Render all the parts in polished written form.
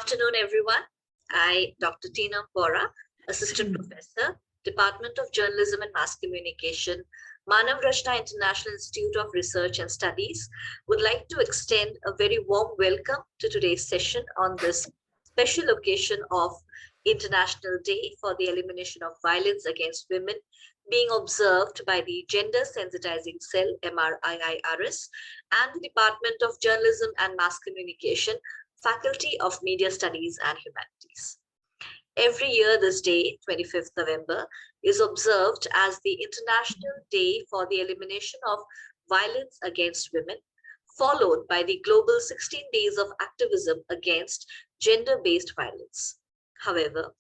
afternoon, everyone. I, Dr. Tina Bora, Assistant Professor, Department of Journalism and Mass Communication, Manav Rachna International Institute of Research and Studies, would like to extend a very warm welcome to today's session on this special occasion of International Day for the Elimination of Violence Against Women being observed by the Gender Sensitizing Cell, MRIIRS, and the Department of Journalism and Mass Communication, Faculty of Media Studies and Humanities. Every year, this day, 25th November, is observed as the International Day for the Elimination of Violence Against Women, followed by the global 16 days of activism against gender-based violence. However,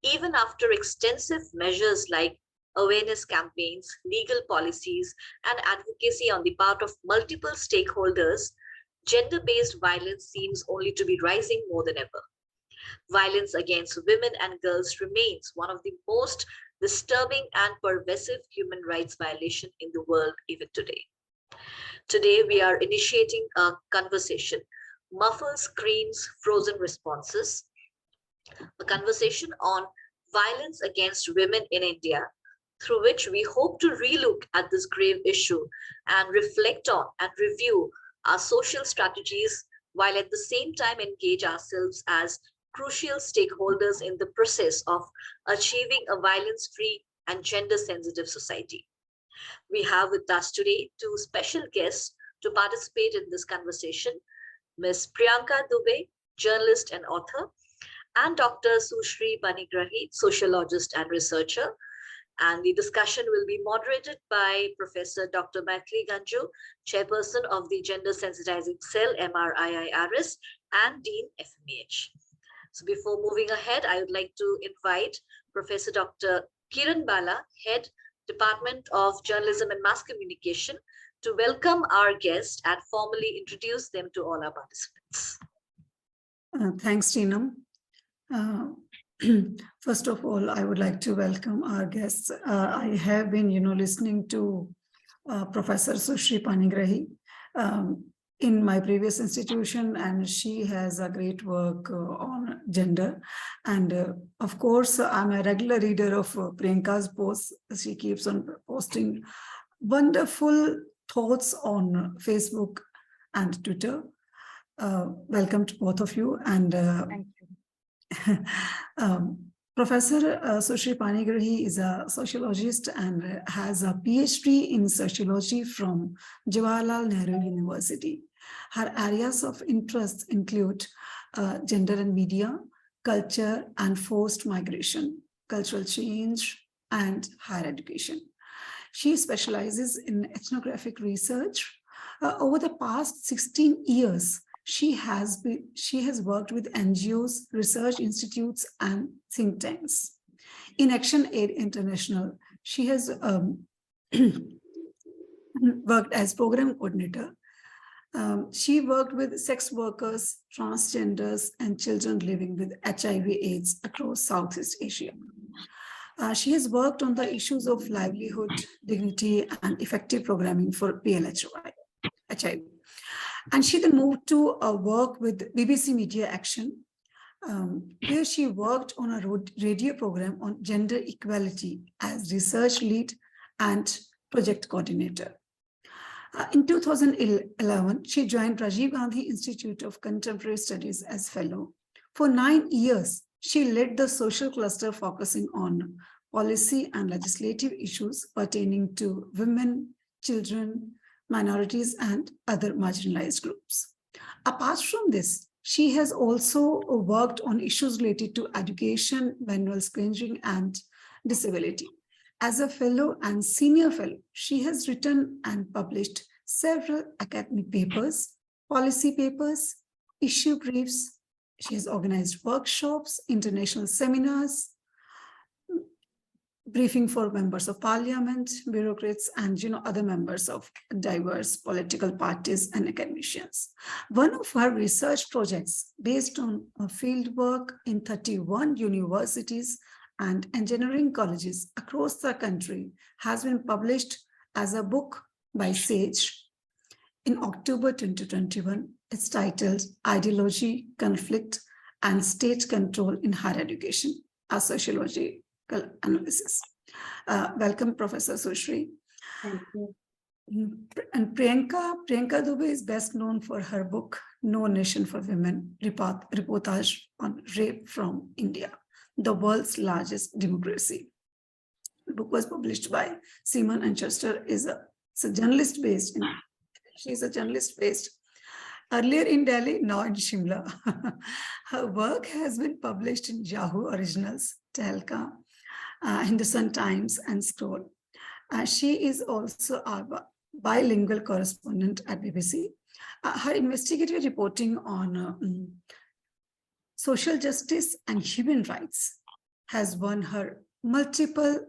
even after extensive measures like awareness campaigns, legal policies, and advocacy on the part of multiple stakeholders, gender-based violence seems only to be rising more than ever. Violence against women and girls remains one of the most disturbing and pervasive human rights violations in the world even today. Today, we are initiating a conversation, Muffled Screams, Frozen Responses, a conversation on violence against women in India, through which we hope to relook at this grave issue and reflect on and review our social strategies, while at the same time engage ourselves as crucial stakeholders in the process of achieving a violence-free and gender-sensitive society. We have with us today two special guests to participate in this conversation, Ms. Priyanka Dubey, journalist and author, and Dr. Sushri Panigrahi, sociologist and researcher. And the discussion will be moderated by Professor Dr. Maithili Ganju, Chairperson of the Gender Sensitizing Cell, MRIIRS, and Dean FMEH. So before moving ahead, I would like to invite Professor Dr. Kiran Bala, Head, Department of Journalism and Mass Communication, to welcome our guests and formally introduce them to all our participants. Thanks, Tina. First of all, I would like to welcome our guests. I have been, listening to Professor Sushri Panigrahi in my previous institution, and she has a great work on gender. And of course, I'm a regular reader of Priyanka's posts. She keeps on posting wonderful thoughts on Facebook and Twitter. Welcome to both of you. And thank you. Professor Sushri Panigrahi is a sociologist and has a PhD in sociology from Jawaharlal Nehru University. Her areas of interest include gender and media, culture and forced migration, cultural change, and higher education. She specializes in ethnographic research. Over the past 16 years, she has worked with NGOs, research institutes, and think tanks. In Action Aid International, she has worked as program coordinator. She worked with sex workers, transgenders, and children living with HIV/AIDS across Southeast Asia. She has worked on the issues of livelihood, dignity, and effective programming for PLHIV. And she then moved to work with BBC Media Action, where she worked on a radio program on gender equality as research lead and project coordinator. In 2011, she joined Rajiv Gandhi Institute of Contemporary Studies as fellow. For 9 years, she led the social cluster focusing on policy and legislative issues pertaining to women, children, minorities, and other marginalized groups. Apart from this, she has also worked on issues related to education, manual screening, and disability. As a fellow and senior fellow, she has written and published several academic papers, policy papers, issue briefs. She has organized workshops, international seminars, briefing for members of parliament, bureaucrats, and other members of diverse political parties and academicians. One of her research projects, based on field work in 31 universities and engineering colleges across the country, has been published as a book by Sage in October 2021. It's titled Ideology, Conflict, and State Control in Higher Education, a sociological analysis. Welcome, Professor Sushri. Thank you. And Priyanka Dubey is best known for her book, No Nation for Women, reportage on rape from India, the world's largest democracy. The book was published by Simon and Chester. She's a journalist based earlier in Delhi, now in Shimla. Her work has been published in Yahoo Originals, Tehelka, Hindustan Times, and Scroll. She is also a bilingual correspondent at BBC. Her investigative reporting on social justice and human rights has won her multiple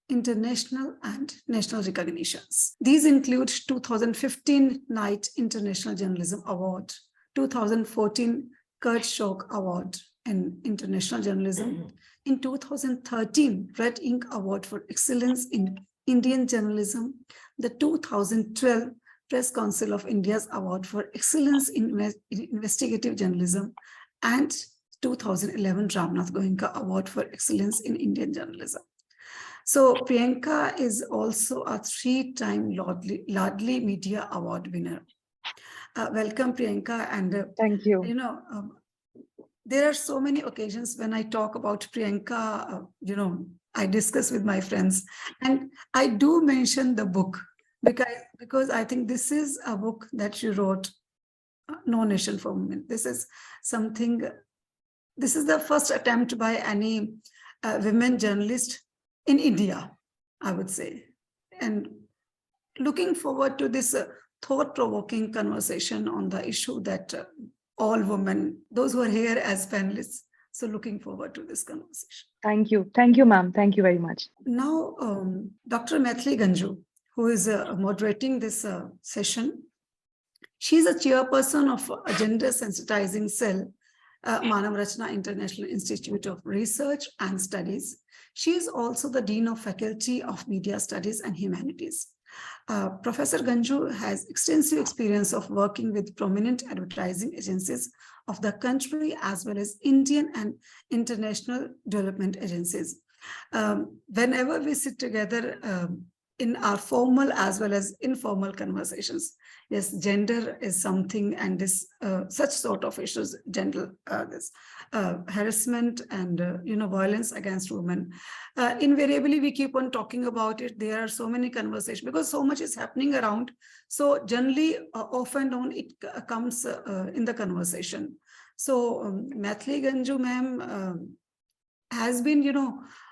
international and national recognitions. These include 2015 Knight International Journalism Award, 2014 Kurt Schock Award in International Journalism, in 2013 Red Ink Award for Excellence in Indian Journalism, the 2012 Press Council of India's Award for Excellence in Investigative Journalism, and 2011 Ramnath Goenka Award for Excellence in Indian Journalism. So Priyanka is also a 3-time Ladli Media Award winner. Welcome, Priyanka. And Thank you. There are so many occasions when I talk about Priyanka, I discuss with my friends, and I do mention the book because I think this is a book that you wrote, No Nation for Women. This is the first attempt by any women journalist in India, I would say. And looking forward to this thought-provoking conversation on the issue that all women, those who are here as panelists, so looking forward to this conversation. Thank you. Thank you, ma'am. Thank you very much. Now, Dr. Maithili Ganju, who is moderating this session, she's a chairperson of a gender sensitizing cell, Manav Rachna International Institute of Research and Studies. She is also the Dean of Faculty of Media Studies and Humanities. Professor Ganju has extensive experience of working with prominent advertising agencies of the country, as well as Indian and international development agencies. Whenever we sit together in our formal as well as informal conversations, yes, gender is something, and this such sort of issues, this harassment and violence against women. Invariably, we keep on talking about it. There are so many conversations because so much is happening around. So generally, off and on, it comes in the conversation. So Maithili Ganju ma'am has been,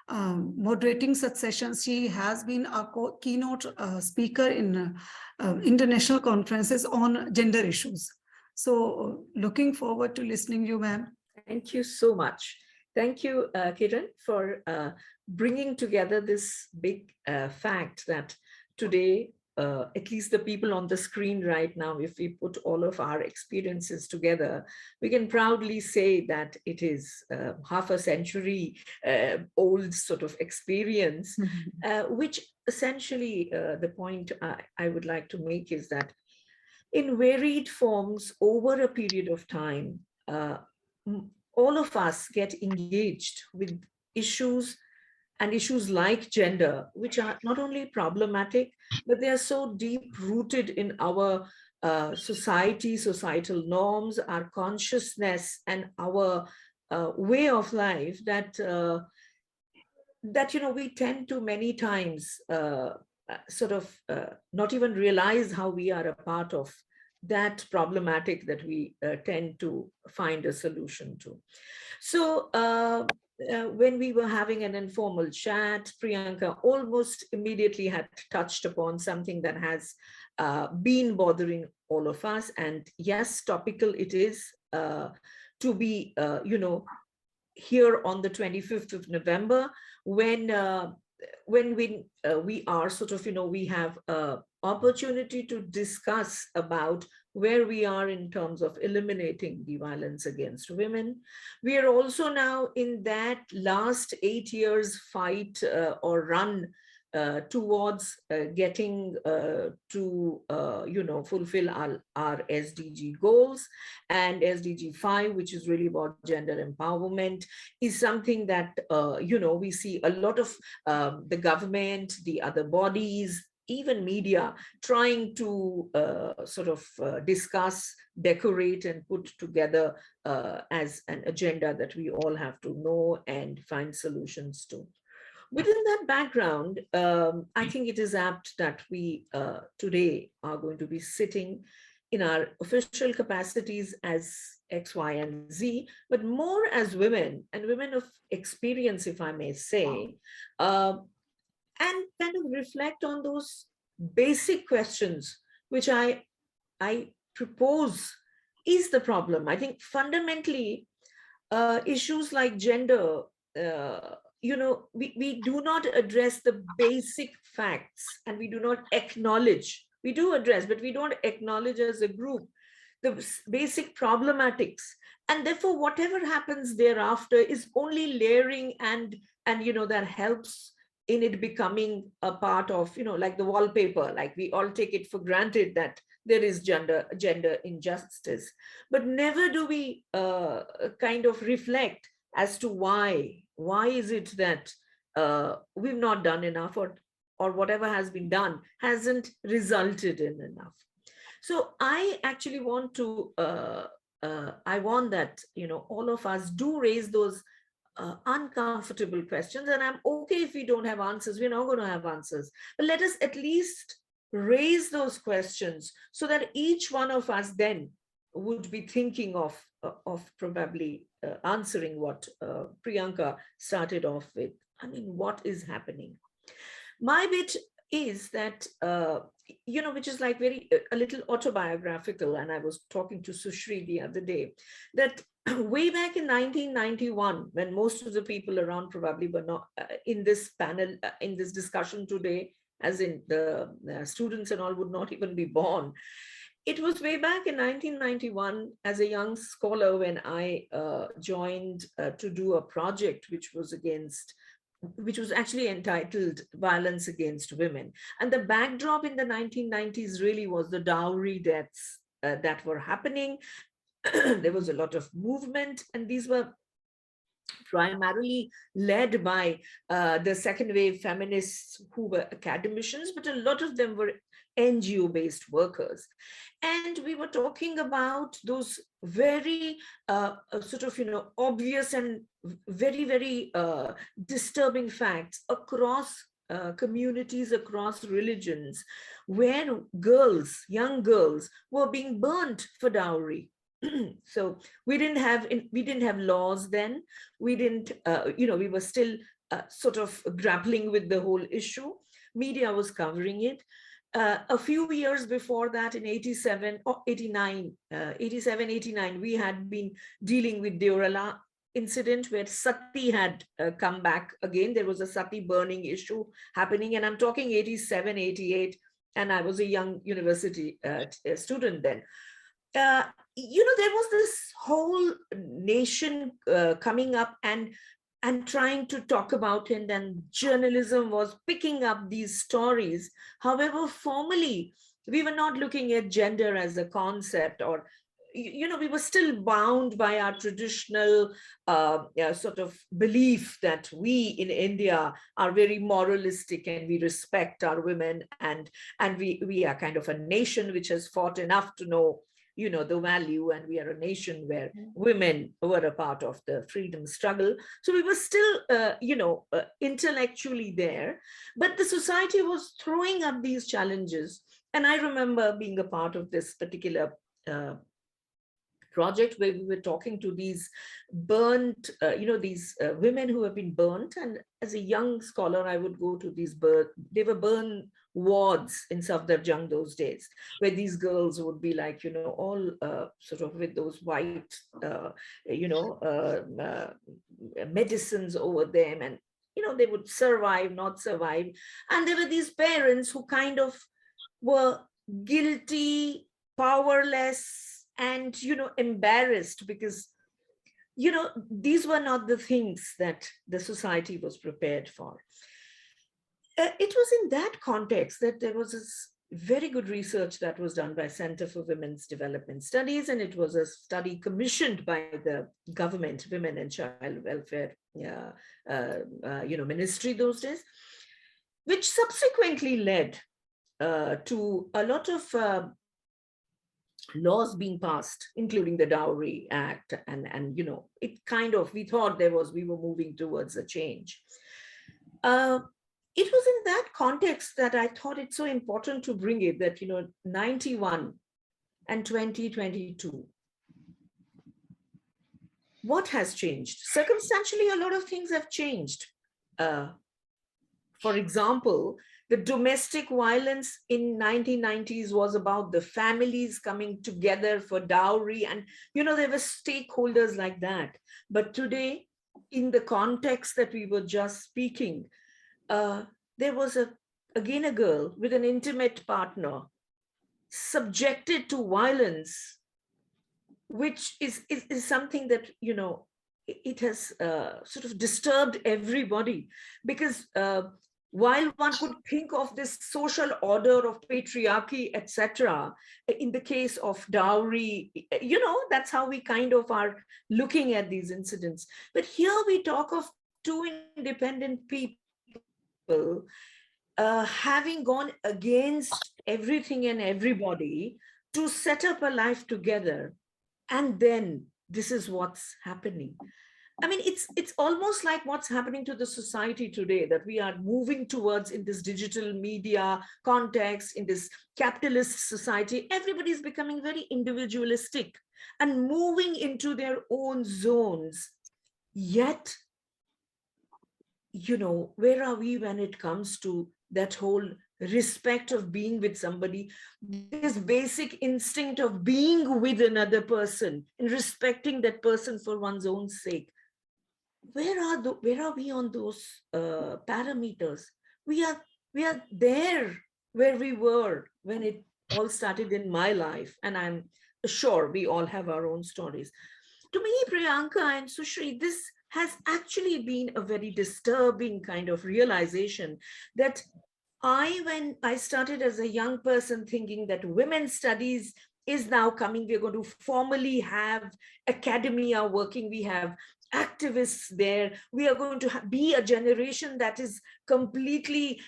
moderating such sessions. She has been a keynote speaker in international conferences on gender issues. So looking forward to listening you, ma'am. Thank you so much. Thank you, Kiran, for bringing together this big fact that today, at least the people on the screen right now, if we put all of our experiences together, we can proudly say that it is half a century old sort of experience, which essentially the point I would like to make is that in varied forms over a period of time, all of us get engaged with issues and issues like gender, which are not only problematic, but they are so deep rooted in our society, societal norms, our consciousness, and our way of life that we tend to many times not even realize how we are a part of that problematic that we tend to find a solution to. So when we were having an informal chat, Priyanka almost immediately had touched upon something that has been bothering all of us. And yes, topical it is to be, here on the 25th of November, when we are sort of, we have opportunity to discuss about where we are in terms of eliminating the violence against women. We are also now in that last 8 years fight or run towards getting to, fulfill our SDG goals. And SDG 5, which is really about gender empowerment, is something that, we see a lot of the government, the other bodies, even media trying to discuss, decorate, and put together as an agenda that we all have to know and find solutions to. Within that background, I think it is apt that we today are going to be sitting in our official capacities as X, Y, and Z, but more as women, and women of experience, if I may say, and kind of reflect on those basic questions, which I propose is the problem. I think fundamentally, issues like gender, we do not address the basic facts, and we do not acknowledge. We do address, but we don't acknowledge as a group the basic problematics. And therefore, whatever happens thereafter is only layering, and that helps in it becoming a part of, like the wallpaper, like we all take it for granted that there is gender injustice, but never do we kind of reflect as to why is it that we've not done enough, or whatever has been done hasn't resulted in enough. So I actually want to, I want that, all of us do raise those uncomfortable questions. And I'm okay if we don't have answers, we're not going to have answers. But let us at least raise those questions so that each one of us then would be thinking of probably answering what Priyanka started off with. I mean, what is happening? My bit is that, which is like a little autobiographical. And I was talking to Sushri the other day, that way back in 1991, when most of the people around probably were not in this panel, in this discussion today, as in the students and all would not even be born. It was way back in 1991 as a young scholar when I joined to do a project which was actually entitled Violence Against Women. And the backdrop in the 1990s really was the dowry deaths that were happening. There was a lot of movement, and these were primarily led by the second wave feminists who were academicians, but a lot of them were NGO-based workers. And we were talking about those very obvious and very, very disturbing facts across communities, across religions, where young girls were being burnt for dowry. So we didn't have laws then. We didn't, we were still sort of grappling with the whole issue. Media was covering it. A few years before that, in 87 or 89, we had been dealing with Deorala incident where Sati had come back again. There was a Sati burning issue happening, and I'm talking 87, 88, and I was a young university student then. There was this whole nation coming up and trying to talk about it, and journalism was picking up these stories. However, formally, we were not looking at gender as a concept, or, we were still bound by our traditional sort of belief that we in India are very moralistic and we respect our women, and we are kind of a nation which has fought enough to know the value, and we are a nation where women were a part of the freedom struggle. So we were still, intellectually there, but the society was throwing up these challenges. And I remember being a part of this particular project where we were talking to these burnt, these women who have been burnt. And as a young scholar, I would go to these they were burn wards in Safdarjung those days, where these girls would be like, all sort of with those white, medicines over them, and, they would survive, not survive. And there were these parents who kind of were guilty, powerless, and, embarrassed, because, these were not the things that the society was prepared for. it was in that context that there was this very good research that was done by Center for Women's Development Studies, and it was a study commissioned by the government, Women and Child Welfare, ministry those days, which subsequently led to a lot of laws being passed, including the Dowry Act, and it kind of, we thought we were moving towards a change. It was in that context that I thought it's so important to bring it, that 91 and 2022. What has changed? Circumstantially, a lot of things have changed. For example, the domestic violence in 1990s was about the families coming together for dowry, and there were stakeholders like that. But today, in the context that we were just speaking, there was again a girl with an intimate partner subjected to violence, which is something that it has sort of disturbed everybody, because while one could think of this social order of patriarchy, etc., in the case of dowry, that's how we kind of are looking at these incidents. But here we talk of two independent people having gone against everything and everybody to set up a life together. And then this is what's happening. I mean, it's almost like what's happening to the society today, that we are moving towards in this digital media context, in this capitalist society. Everybody's becoming very individualistic and moving into their own zones. Yet, where are we when it comes to that whole respect of being with somebody, this basic instinct of being with another person and respecting that person for one's own sake? Where are we on those parameters? We are there where we were when it all started in my life, and I'm sure we all have our own stories. To me, Priyanka and Sushri, this has actually been a very disturbing kind of realization that when I started as a young person thinking that women's studies is now coming, we're going to formally have academia working, we have activists there, we are going to be a generation that is completely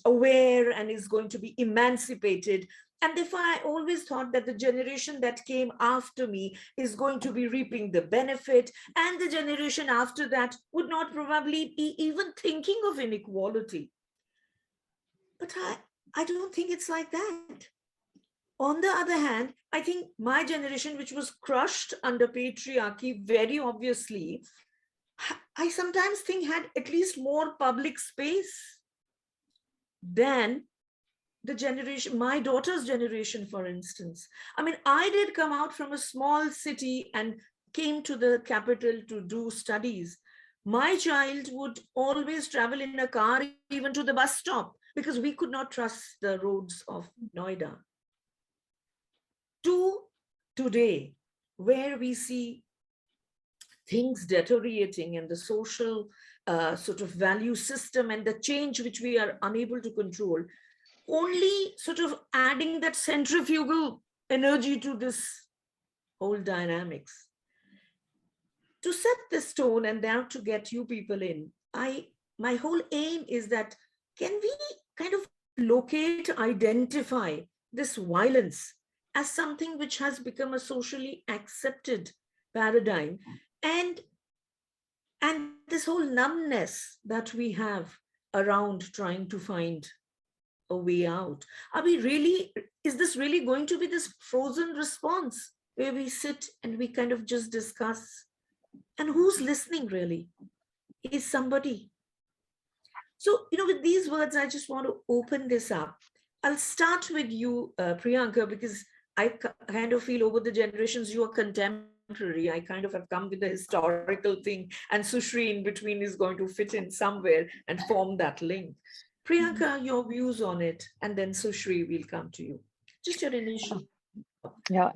aware and is going to be emancipated. And therefore, I always thought that the generation that came after me is going to be reaping the benefit, and the generation after that would not probably be even thinking of inequality. But I don't think it's like that. On the other hand, I think my generation, which was crushed under patriarchy, very obviously, I sometimes think had at least more public space than the generation, my daughter's generation, for instance. I mean, I did come out from a small city and came to the capital to do studies. My child would always travel in a car, even to the bus stop, because we could not trust the roads of Noida. To today, where we see things deteriorating and the social sort of value system and the change which we are unable to control, only sort of adding that centrifugal energy to this whole dynamics. To set this tone and now to get you people in, my whole aim is that can we kind of locate, identify this violence as something which has become a socially accepted paradigm, and this whole numbness that we have around trying to find a way out. Is this really going to be this frozen response where we sit and we kind of just discuss? And who's listening really? Is somebody? So, with these words, I just want to open this up. I'll start with you, Priyanka, because I kind of feel over the generations, you are contemporary. I kind of have come with the historical thing, and Sushri in between is going to fit in somewhere and form that link. Priyanka, your views on it, and then Sushri will come to you. Just your initial. Yeah.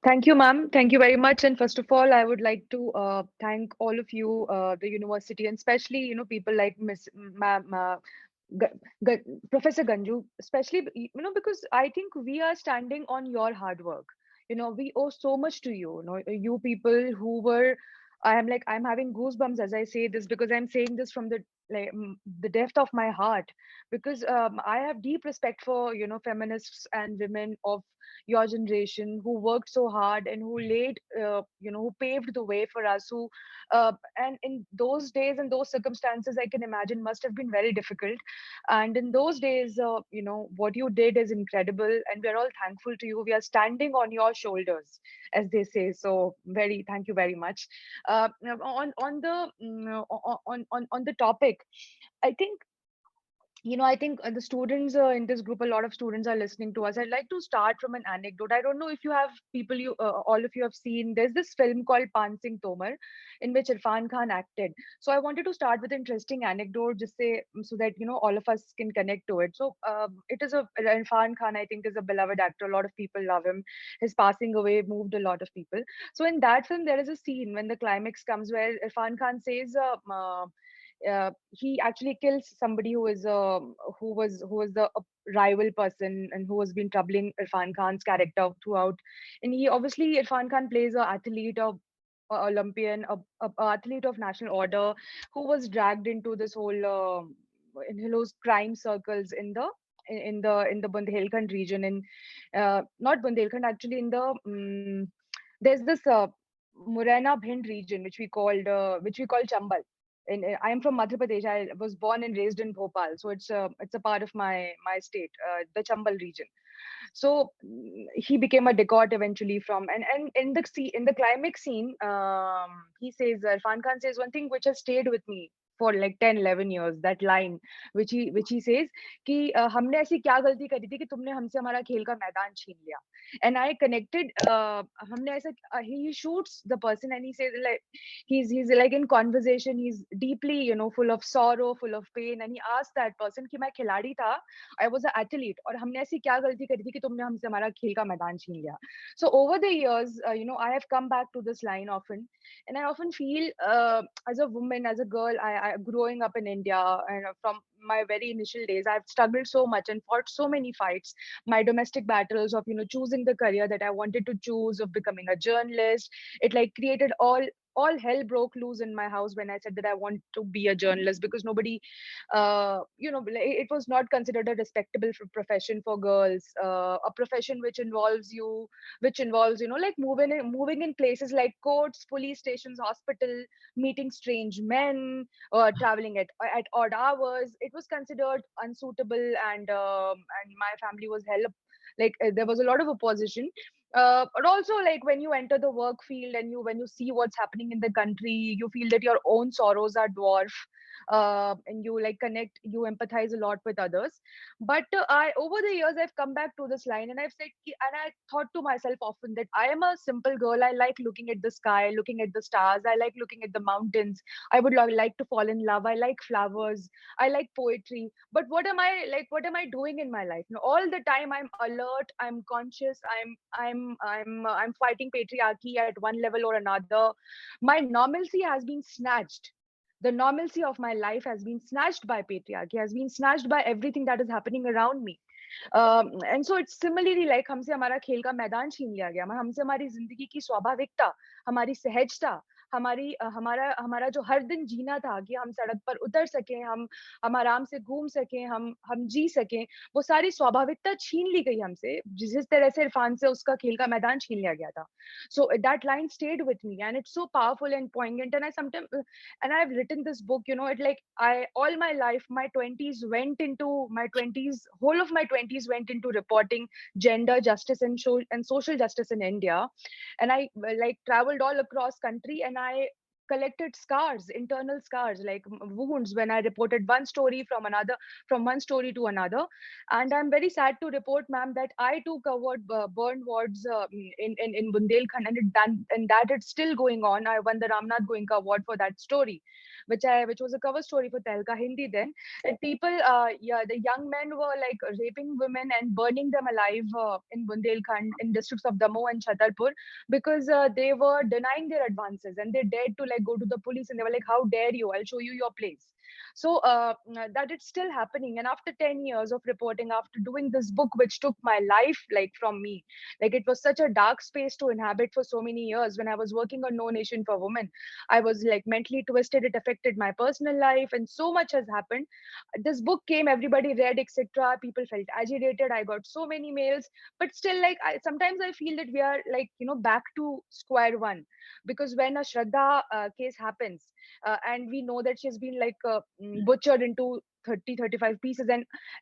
Thank you, ma'am. Thank you very much. And first of all, I would like to thank all of you, the university, and especially, people like Professor Ganju, especially, because I think we are standing on your hard work. We owe so much to you. You people who were, I'm having goosebumps as I say this, because I'm saying this from the depth of my heart, because I have deep respect for feminists and women of your generation who worked so hard and who laid who paved the way for us, who and in those days and those circumstances, I can imagine, must have been very difficult. And in those days, what you did is incredible, and we're all thankful to you. We are standing on your shoulders, as they say. So very thank you very much. On the on the topic, I think the students in this group, a lot of students are listening to us. I'd like to start from an anecdote. I don't know if you have people, all of you have seen. There's this film called Pan Singh Tomar, in which Irfan Khan acted. So I wanted to start with an interesting anecdote, just say so that all of us can connect to it. So it is Irfan Khan, I think, is a beloved actor. A lot of people love him. His passing away moved a lot of people. So in that film, there is a scene when the climax comes where Irfan Khan says. He actually kills somebody who was the rival person and who has been troubling Irfan Khan's character throughout. And he obviously Irfan Khan plays a athlete of Olympian, a athlete of national order, who was dragged into this whole in those crime circles in the Bundelkhand region, in not Bundelkhand, actually, in the there's this Murena Bhind region, which we call Chambal. I am from Madhya Pradesh. I was born and raised in Bhopal, so it's a part of my state, the Chambal region. So he became a dacoit eventually from, and in the climax scene, he says, Irfan Khan says one thing which has stayed with me for like 10-11 years, that line which he says कि हमने ऐसी क्या गलती करी थी कि तुमने हमसे हमारा खेल का मैदान छीन लिया. And I connected, हमने ऐसा he shoots the person and he says, like, he's like in conversation, he's deeply full of sorrow, full of pain, and he asked that person कि मैं खिलाड़ी था, I was an athlete, और हमने ऐसी क्या गलती करी थी कि तुमने हमसे हमारा खेल का मैदान छीन लिया. So over the years, I have come back to this line often, and I often feel, as a woman, as a girl, I growing up in India, and from my very initial days, I've struggled so much and fought so many fights. My domestic battles of choosing the career that I wanted to choose, of becoming a journalist, it like created all hell broke loose in my house when I said that I want to be a journalist, because nobody, it was not considered a respectable profession for girls, a profession which involves like moving in places like courts, police stations, hospital, meeting strange men, traveling at odd hours. It was considered unsuitable, and my family was hell, like, there was a lot of opposition. But also, like, when you enter the work field and when you see what's happening in the country, you feel that your own sorrows are dwarf, and you like connect, you empathize a lot with others. But I over the years, I've come back to this line, and and I thought to myself often that I am a simple girl. I like looking at the sky, looking at the stars, I like looking at the mountains. I would like to fall in love. I like flowers, I like poetry. But what am I doing in my life? All the time I'm alert, I'm conscious, I'm fighting patriarchy at one level or another. My normalcy has been snatched. The normalcy of my life has been snatched by patriarchy, has been snatched by everything that is happening around me. And so it's similarly like हमसे हमारा खेल का मैदान छीन लिया गया, हमसे हमारी जिंदगी की स्वाभाविकता, हमारी सहजता, हमारा हमारा जो हर दिन जीना था कि हम सड़क पर उतर सकें, हम आराम से घूम सकें, हम जी सकें, वो सारी स्वाभाविकता छीन ली गई हमसे, जिस तरह से इरफान से उसका खेल का मैदान छीन लिया गया था. So that line stayed with me, and it's so powerful and poignant. And I've written this book, it like all my life, my 20s went into my 20s, whole of my 20s went into reporting gender justice and social justice in India. And I like traveled all across country, and I collected scars, internal scars, like wounds, when I reported one story from one story to another. And I'm very sad to report, ma'am, that I too covered burn wards in Bundelkhand, and that it's still going on. I won the Ramnath Goenka Award for that story, which was a cover story for Telka Hindi then. And people, the young men were like raping women and burning them alive in Bundelkhand, in districts of Damoh and Chhatarpur, because they were denying their advances, and they dared to like go to the police, and they were like, how dare you, I'll show you your place. So that it's still happening. And after 10 years of reporting, after doing this book, which took my life like from me, like it was such a dark space to inhabit for so many years. When I was working on No Nation for Women, I was like mentally twisted. It affected my personal life, and so much has happened. This book came, everybody read, etc. People felt agitated. I got so many mails, but still, like sometimes I feel that we are like, you know, back to square one, because when a Shraddha case happens, and we know that she's been like butchered into 30-35 pieces,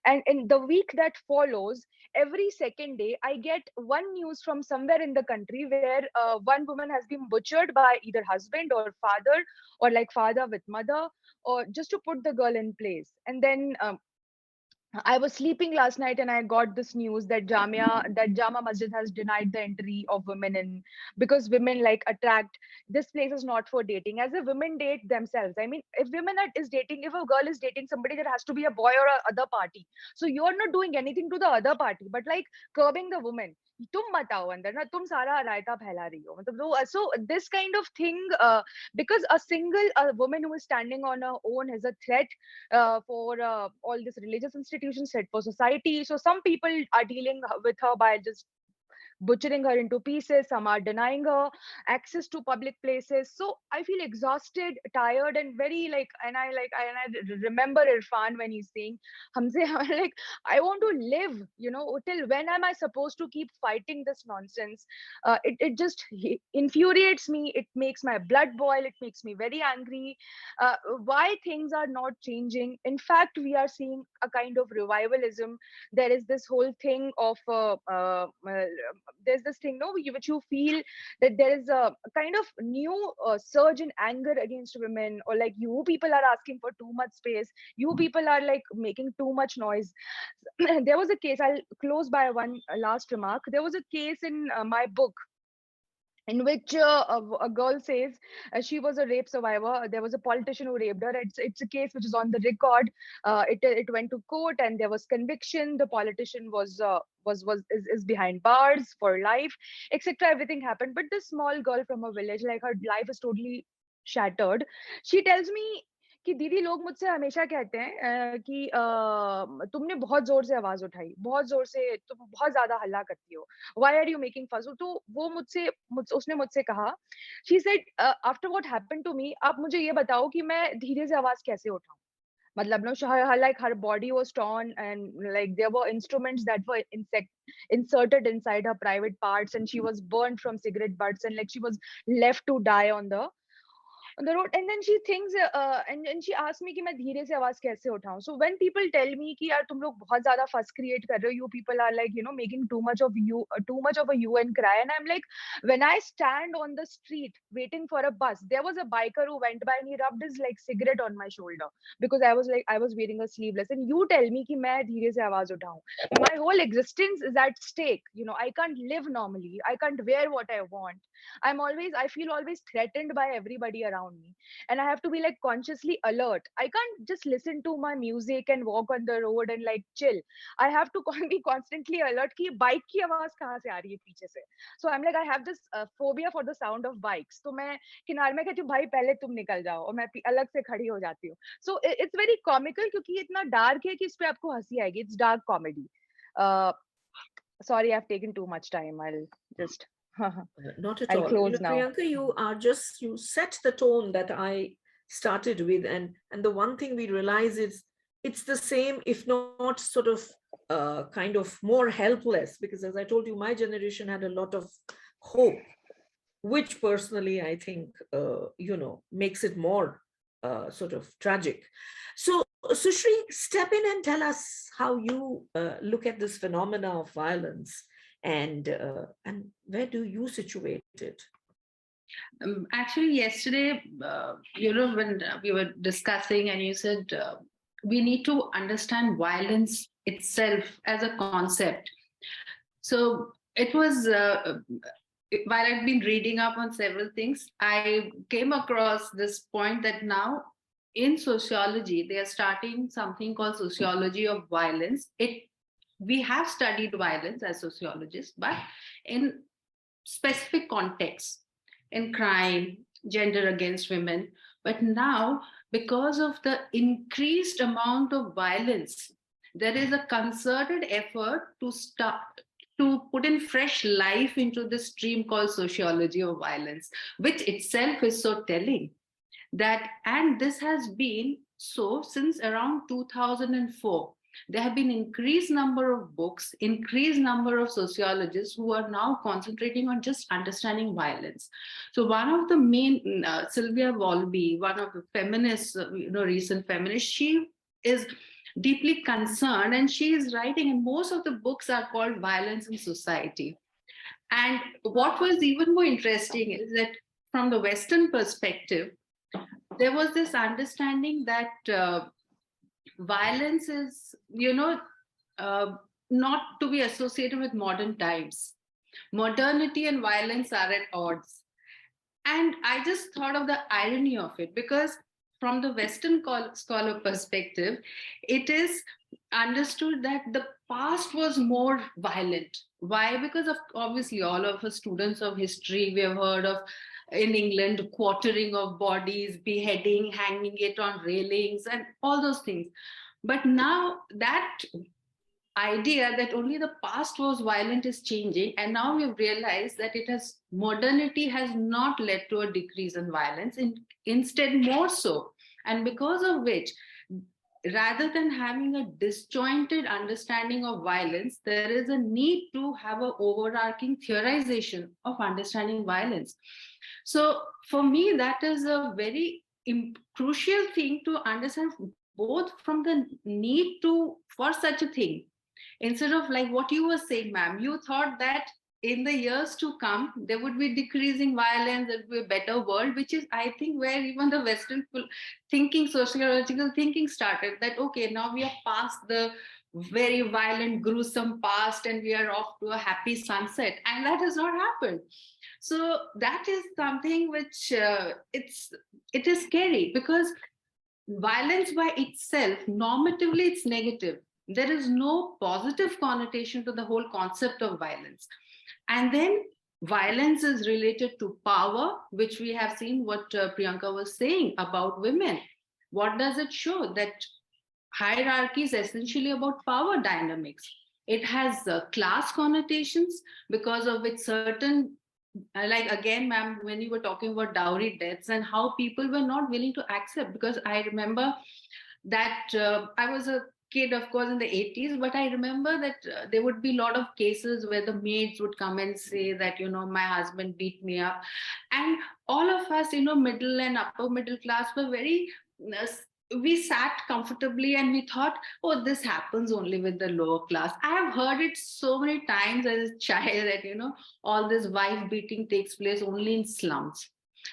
and in the week that follows, every second day I get one news from somewhere in the country where one woman has been butchered by either husband or father, or like father with mother, or just to put the girl in place. And then I was sleeping last night and I got this news that Jama Masjid has denied the entry of women in, because women like attract, this place is not for dating. As if women date themselves. I mean, if is dating, if a girl is dating somebody, there has to be a boy or a other party. So you're not doing anything to the other party, but like curbing the woman. तुम मत आओ अंदर ना, तुम सारा रायता फैला रही हो, मतलब so this kind of thing, because a single woman who is standing on her own is a threat for all these religious institutions, threat for society. So some people are dealing with her by just butchering her into pieces. Some are denying her access to public places. So I feel exhausted, tired, and very like, and I remember Irfan when he's saying, Hamze, like, I want to live, you know, till when am I supposed to keep fighting this nonsense? It just infuriates me. It makes my blood boil. It makes me very angry. Why things are not changing? In fact, we are seeing a kind of revivalism. There is this whole thing of there's this thing, no, which you feel that there is a kind of new surge in anger against women, or like, you people are asking for too much space, you people are like making too much noise. There was a case, I'll close by one last remark. There was a case in my book in which a girl says she was a rape survivor. There was a politician who raped her. It's a case which is on the record. It went to court and there was conviction. The politician is behind bars for life, etc. Everything happened, but this small girl from a village, like her life is totally shattered. She tells me कि दीदी, लोग मुझसे हमेशा कहते हैं कि तुमने बहुत जोर से आवाज उठाई, बहुत जोर से, तुम बहुत ज्यादा हल्ला करती हो, why are you making fuss? तो वो उसने मुझसे कहा, she said, after what happened to me, आप मुझे ये बताओ कि मैं धीरे से आवाज कैसे उठाऊं. मतलब no, like her body was torn, and like there were instruments that were inserted inside her private parts, and she was burned from cigarette butts, and like she was left to die on the road. And then she thinks and she asked me कि मैं धीरे से आवाज कैसे उठाऊं. So when people tell me कि यार तुम लोग बहुत ज्यादा fuss create कर रहे हो, you people are like, you know, making too much of a hue and cry, and I'm like, when I stand on the street waiting for a bus, there was a biker who went by and he rubbed his like cigarette on my shoulder because I was wearing a sleeveless, and you tell me कि मैं धीरे से आवाज उठाऊं. My whole existence is at stake. You know, I can't live normally. I can't wear what I want. I feel always threatened by everybody around me, and I have to be like consciously alert. I can't just listen to my music and walk on the road and like chill. I have to be constantly alert कि bike की आवाज कहाँ से आ रही है पीछे से. So I'm like, I have this phobia for the sound of bikes. तो मैं किनारे में कहती हूँ, भाई पहले तुम निकल जाओ, और मैं अलग से खड़ी हो जाती हूँ. So it's very comical क्योंकि ये इतना dark है कि इस पे आपको हंसी आएगी. It's dark comedy. Sorry, I've taken too much time. I'll just Not at I'll all. close now. Priyanka, you set the tone that I started with, and the one thing we realize is it's the same, if not sort of kind of more helpless, because as I told you, my generation had a lot of hope, which personally I think makes it more sort of tragic. So Sushri, step in and tell us how you look at this phenomena of violence, and where do you situate it? Actually, yesterday, when we were discussing, and you said we need to understand violence itself as a concept. So it was, while I've been reading up on several things, I came across this point that now in sociology, they are starting something called sociology of violence. We have studied violence as sociologists, but in specific contexts, in crime, gender against women. But now, because of the increased amount of violence, there is a concerted effort to start to put in fresh life into this stream called sociology of violence, which itself is so telling that, and this has been so since around 2004. There have been increased number of books, increased number of sociologists who are now concentrating on just understanding violence. So one of the main, Sylvia Wolby, one of the feminists, recent feminists, she is deeply concerned, and she is writing, and most of the books are called Violence in Society. And what was even more interesting is that from the Western perspective, there was this understanding that violence is, not to be associated with modern times. Modernity and violence are at odds. And I just thought of the irony of it, because from the Western scholar perspective, it is understood that the past was more violent. Why? Because of obviously all of us students of history, we have heard of in England, quartering of bodies, beheading, hanging it on railings, and all those things. But now that idea that only the past was violent is changing, and now we've realized that modernity has not led to a decrease in violence, instead more so. And because of which, rather than having a disjointed understanding of violence, there is a need to have an overarching theorization of understanding violence. So for me, that is a very crucial thing to understand, both from the need for such a thing. Instead of like what you were saying, ma'am, you thought that in the years to come, there would be decreasing violence, there would be a better world, which is, I think, where even the Western thinking, sociological thinking started, that, okay, now we are past the very violent, gruesome past and we are off to a happy sunset. And that has not happened. So that is something which it is scary, because violence by itself, normatively, it's negative. There is no positive connotation to the whole concept of violence. And then violence is related to power, which we have seen what Priyanka was saying about women. What does it show? That hierarchy is essentially about power dynamics. It has class connotations, because of which certain, like again, ma'am, when you were talking about dowry deaths and how people were not willing to accept, because I remember that I was a kid, of course, in the 80s, but I remember that there would be a lot of cases where the maids would come and say that, my husband beat me up. And all of us, middle and upper middle class were very, we sat comfortably and we thought, oh, this happens only with the lower class. I have heard it so many times as a child that, all this wife beating takes place only in slums.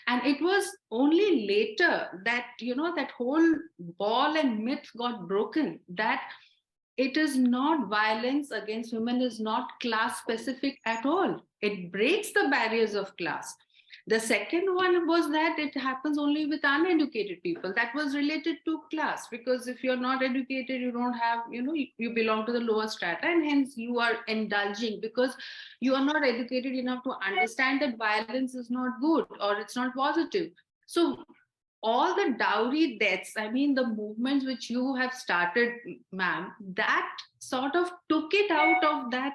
And it was only later that, that whole ball and myth got broken, that it is not, violence against women is not class specific at all. It breaks the barriers of class. The second one was that it happens only with uneducated people. That was related to class, because if you're not educated, you don't have, you belong to the lower strata, and hence you are indulging because you are not educated enough to understand that violence is not good or it's not positive. So all the dowry deaths, I mean, the movements which you have started, ma'am, that sort of took it out of that,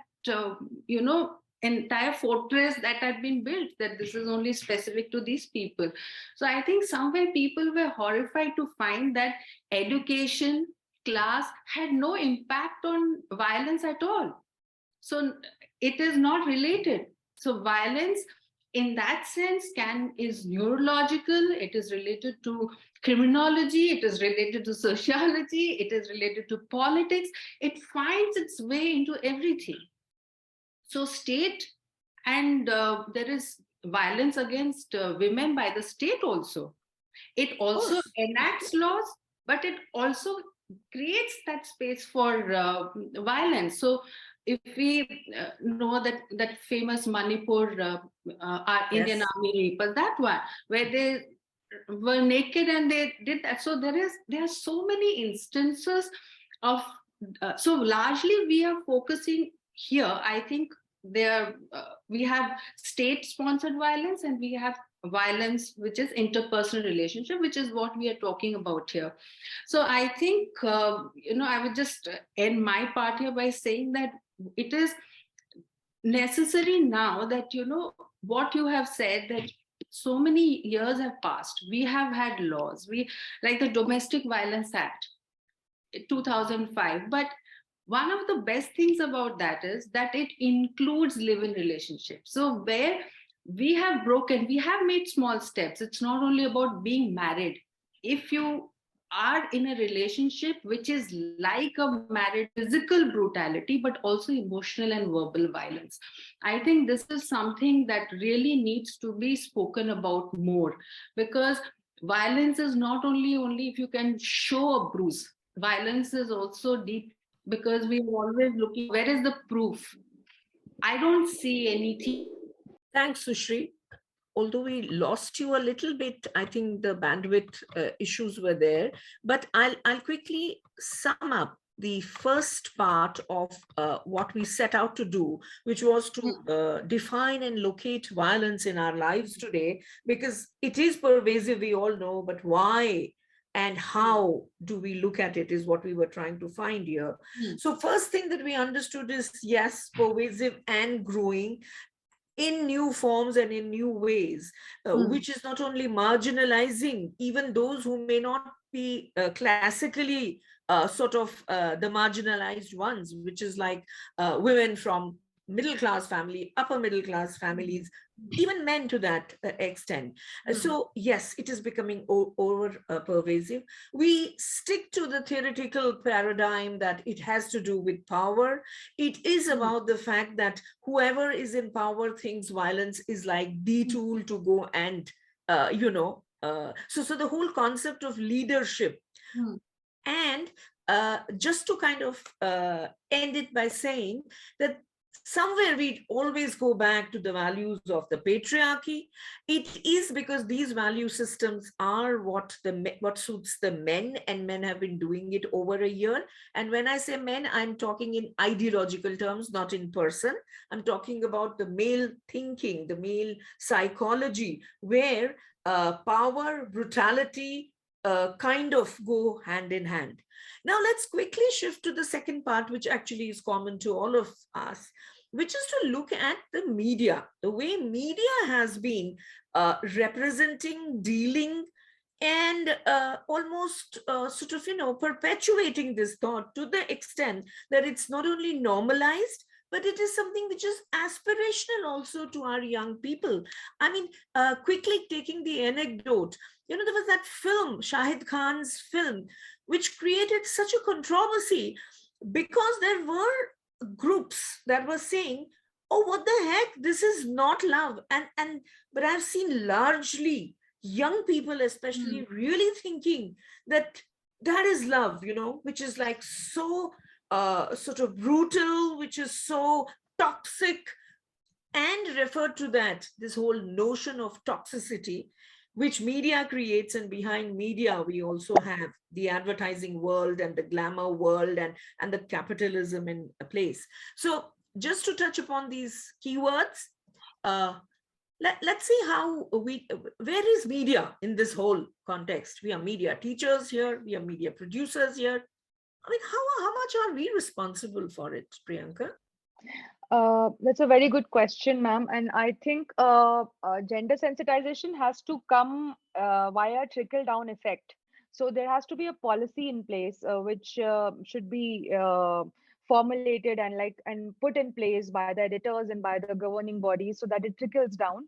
entire fortress that had been built, that this is only specific to these people. So I think somewhere people were horrified to find that education, class had no impact on violence at all. So it is not related. So violence in that sense is neurological, it is related to criminology, it is related to sociology, it is related to politics. It finds its way into everything. So state, and there is violence against women by the state also. It also enacts laws, but it also creates that space for violence. So if we know that famous Manipur Indian Army rape, that one, where they were naked and they did that. So there are so many instances of, so largely we are focusing here, I think, we have state-sponsored violence and we have violence which is interpersonal relationship, which is what we are talking about here. So I think I would just end my part here by saying that it is necessary now that what you have said, that so many years have passed, we have had laws, we like the Domestic Violence Act 2005, but one of the best things about that is that it includes live-in relationships. So where we have made small steps. It's not only about being married. If you are in a relationship which is like a marriage, physical brutality, but also emotional and verbal violence, I think this is something that really needs to be spoken about more, because violence is not only if you can show a bruise. Violence is also deep, because we are always looking, where is the proof? I don't see anything. Thanks, Sushri. Although we lost you a little bit, I think the bandwidth issues were there. But I'll quickly sum up the first part of what we set out to do, which was to define and locate violence in our lives today, because it is pervasive, we all know, but why and how do we look at it is what we were trying to find here. So first thing that we understood is, yes, pervasive and growing in new forms and in new ways, which is not only marginalizing even those who may not be classically the marginalized ones, which is like women from middle class family, upper middle class families, even men to that extent. So yes, it is becoming over pervasive. We stick to the theoretical paradigm that it has to do with power. It is about the fact that whoever is in power thinks violence is like the tool to go and so the whole concept of leadership. And just to kind of end it by saying that somewhere we always go back to the values of the patriarchy. It is because these value systems are what suits the men, and men have been doing it over a year. And when I say men, I'm talking in ideological terms, not in person. I'm talking about the male thinking, the male psychology, where power, brutality kind of go hand in hand. Now, let's quickly shift to the second part, which actually is common to all of us, which is to look at the media, the way media has been representing, dealing, and almost perpetuating this thought to the extent that it's not only normalized, but it is something which is aspirational also to our young people. I mean, quickly taking the anecdote, there was that film, Shahid Khan's film, which created such a controversy because there were groups that were saying, oh, what the heck, this is not love. But I've seen largely young people especially really thinking that that is love, which is like so brutal, which is so toxic, and referred to that, this whole notion of toxicity, which media creates. And behind media, we also have the advertising world and the glamour world and the capitalism in place. So just to touch upon these keywords, let's see where is media in this whole context? We are media teachers here, we are media producers here. I mean, how much are we responsible for it, Priyanka? That's a very good question, ma'am. And I think gender sensitization has to come via trickle down effect. So there has to be a policy in place which should be formulated and put in place by the editors and by the governing bodies so that it trickles down.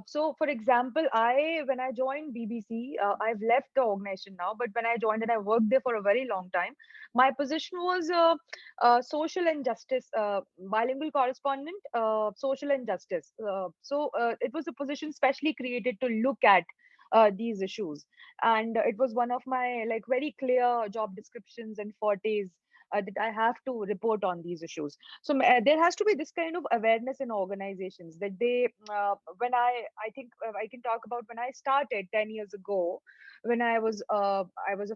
So, for example, when I joined BBC, I've left the organization now, but when I joined and I worked there for a very long time, my position was social and justice, bilingual correspondent, social and justice. It was a position specially created to look at these issues, and it was one of my very clear job descriptions and fortes that I have to report on these issues. So there has to be this kind of awareness in organizations that they, when I think I can talk about when I started 10 years ago, when I was a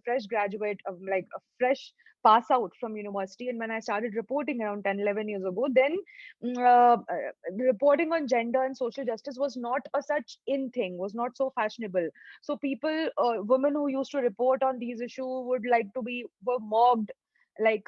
fresh graduate of like a fresh pass out from university, and when I started reporting around 10, 11 years ago, then reporting on gender and social justice was not a such in thing, was not so fashionable. So people, women who used to report on these issues would like to be were mocked, like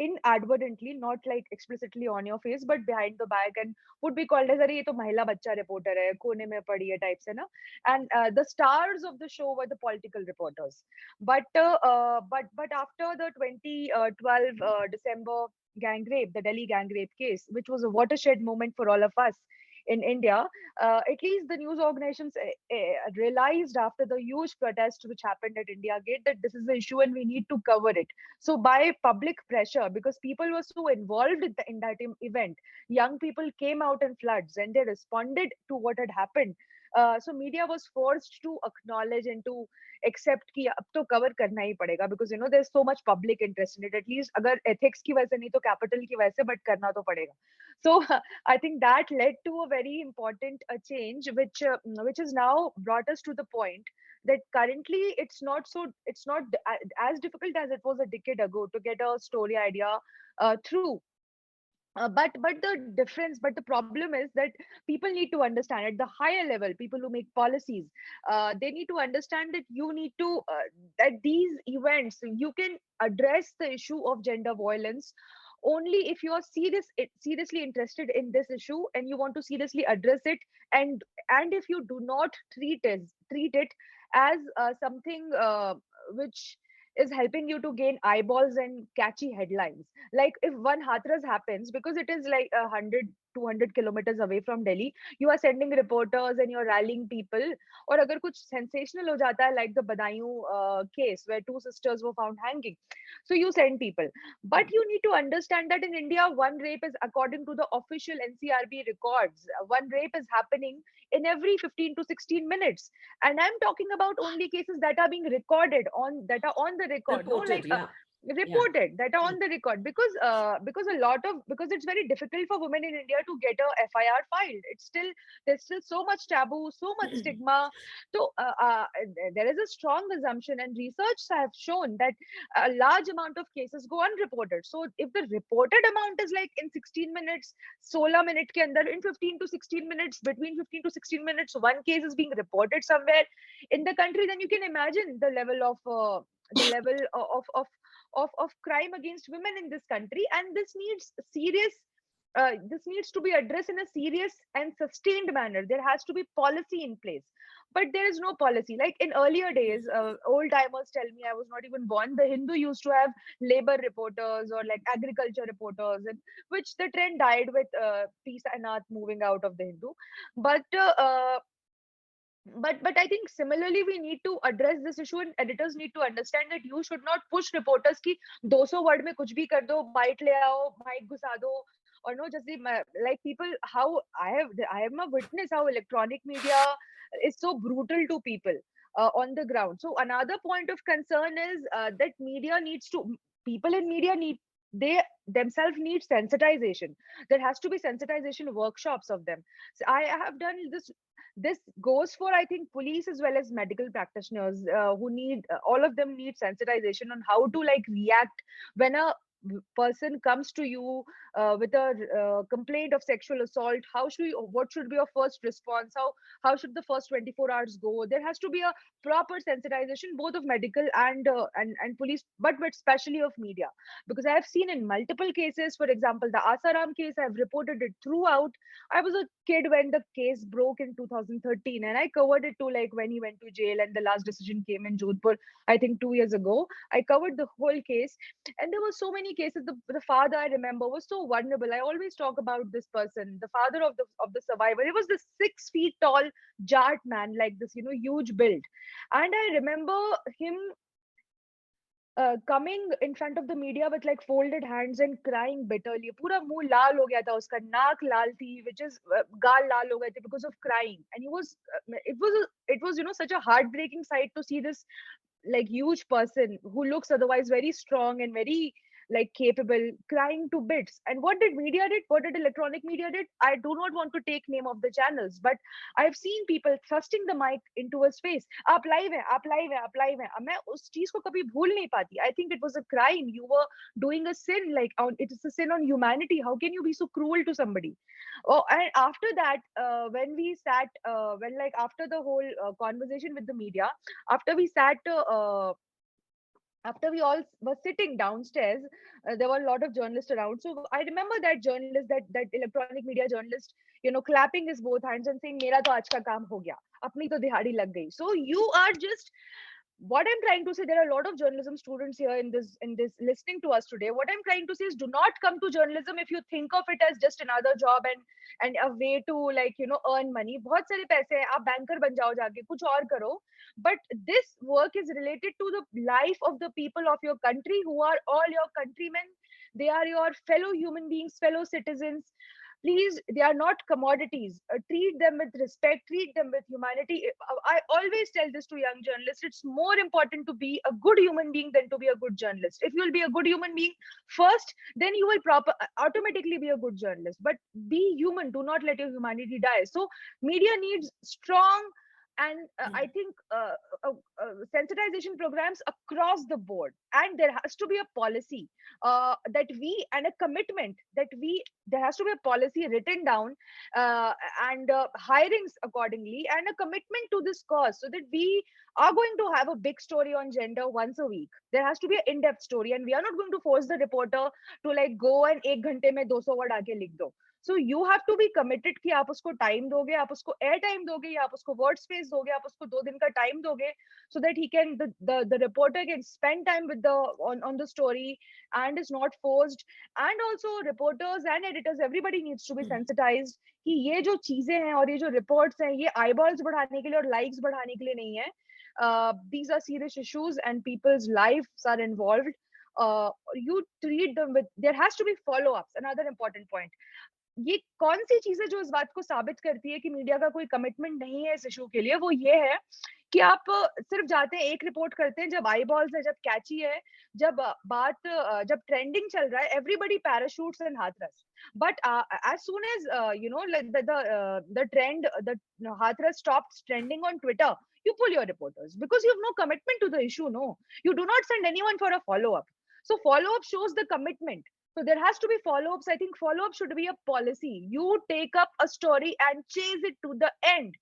inadvertently, not like explicitly on your face, but behind the back, and would be called as, "Arey, ye to mahila bacha reporter hai, kone mein padi hai," types, hai na. And the stars of the show were the political reporters. But after the 2012 December gang rape, the Delhi gang rape case, which was a watershed moment for all of us in India, at least the news organizations realized after the huge protest which happened at India Gate that this is the issue and we need to cover it. So by public pressure, because people were so involved in that event, young people came out in floods and they responded to what had happened. So media was forced to acknowledge and to accept कि अब तो cover करना ही पड़ेगा, because there's so much public interest in it. At least अगर ethics की वजह से नहीं तो capital की वजह से, but करना तो पड़ेगा. So I think that led to a very important change, which has now brought us to the point that currently it's not as difficult as it was a decade ago to get a story idea through. But the problem is that people need to understand at the higher level, people who make policies, they need to understand that you need to that these events, you can address the issue of gender violence only if you are seriously interested in this issue and you want to seriously address it, and if you do not treat it as something which is helping you to gain eyeballs and catchy headlines. Like if one Hathras happens, because it is like 100 200 kilometers away from Delhi, you are sending reporters and you're rallying people. Or agar kuch sensational ho jata hai, like the Badaयूं case where two sisters were found hanging, so you send people. But you need to understand that in India, one rape is, according to the official NCRB records, one rape is happening in every 15 to 16 minutes. And I'm talking about only cases that are being recorded on, that are on the record, Reported, yeah. reported, that are on the record, because because it's very difficult for women in India to get a FIR filed. It's still, there's still so much taboo, so much stigma. So there is a strong assumption, and research have shown that a large amount of cases go unreported. So if the reported amount is like in 16 minutes, 16 minute ke andar, in 15 to 16 minutes, between 15 to 16 minutes, one case is being reported somewhere in the country, then you can imagine the level of crime against women in this country. And this needs serious, this needs to be addressed in a serious and sustained manner. There has to be policy in place, but there is no policy. Like in earlier days, old timers tell me, I was not even born, the Hindu used to have labor reporters or like agriculture reporters, and which the trend died with peace and Nath moving out of the Hindu. But I think similarly we need to address this issue, and editors need to understand that you should not push reporters ki 200 word mein kuch bhi kar do, bite le aao, mic ghusa do, or no, just like people, how I am a witness how electronic media is so brutal to people on the ground. So another point of concern is that media needs to, people in media need, they themselves need sensitization. There has to be sensitization workshops of them. So I have done this goes for, I think, police as well as medical practitioners, who need, all of them need sensitization on how to like react when a person comes to you with a complaint of sexual assault. What should be your first response? How should the first 24 hours go? There has to be a proper sensitization, both of medical and police, but especially of media, because I have seen in multiple cases, for example, the Asaram case, I have reported it throughout. I was a kid when the case broke in 2013, and I covered it too, like when he went to jail and the last decision came in Jodhpur, I think 2 years ago. I covered the whole case, and there were so many cases. The father, I remember, was so vulnerable. I always talk about this person, the father of the survivor. He was this 6 feet tall jart man, like this, huge build. And I remember him coming in front of the media with like folded hands and crying bitterly. Pura muh laal ho gaya tha uska, naak laal thi, which is gaal laal ho gaye the because of crying. And he was, it was such a heartbreaking sight to see this like huge person who looks otherwise very strong and very like capable, crying to bits. And what did media did? What did electronic media did? I do not want to take name of the channels, but I've seen people thrusting the mic into his face. आप live हैं, आप live हैं, आप live हैं. मैं उस चीज को कभी भूल नहीं पाती. I think it was a crime. You were doing a sin, like it is a sin on humanity. How can you be so cruel to somebody? Oh, and after that, when we sat, when like after the whole conversation with the media, after we sat after we all were sitting downstairs, there were a lot of journalists around. So I remember that journalist, that electronic media journalist, clapping his both hands and saying, "Mera to aaj ka kaam ho gaya. Apni to dihadi lag gayi." So you are just, what I'm trying to say, there are a lot of journalism students here in this listening to us today. What I'm trying to say is, do not come to journalism if you think of it as just another job and a way to, like, earn money. बहुत सारे पैसे हैं, आप banker बन जाओ, जाके कुछ और करो. But this work is related to the life of the people of your country, who are all your countrymen. They are your fellow human beings, fellow citizens. Please, they are not commodities. Treat them with respect, treat them with humanity. I always tell this to young journalists: it's more important to be a good human being than to be a good journalist. If you will be a good human being first, then you will automatically be a good journalist. But be human. Do not let your humanity die. So media needs strong and I think sensitization programs across the board, and there has to be a policy that we, and a commitment that we, there has to be a policy written down, and hirings accordingly, and a commitment to this cause, so that we are going to have a big story on gender once a week. There has to be an in-depth story, and we are not going to force the reporter to like go and 1 घंटे में 200 word आके लिख दो. So you have to be committed कि आप उसको time दोगे, आप उसको air time दोगे, या आप उसको word space दोगे, आप उसको 2 दिन का time दोगे, so that he can, the reporter can spend time with the on the story and is not forced. And also reporters and editors, everybody needs to be sensitized कि ये जो चीजें हैं और ये जो reports हैं, ये eyeballs बढ़ाने के लिए और likes बढ़ाने के लिए नहीं है. These are serious issues and people's lives are involved. You treat them with, there has to be follow-ups. Another important point. ये कौन सी चीजें जो इस बात को साबित करती है कि मीडिया का कोई कमिटमेंट नहीं है इस इशू के लिए, वो ये है कि आप सिर्फ जाते हैं, एक रिपोर्ट करते हैं जब आई बॉल्स है, जब कैची है, जब बात, जब ट्रेंडिंग चल रहा है, everybody parachutes and Hathras. But as soon as like the trend, the hathras stopped trending on Twitter, you pull your reporters because you have no commitment to the issue. No, you do not send anyone for a follow-up. So follow-up shows the commitment. So there has to be follow-ups. I think follow-up should be a policy. You take up a story and chase it to the end.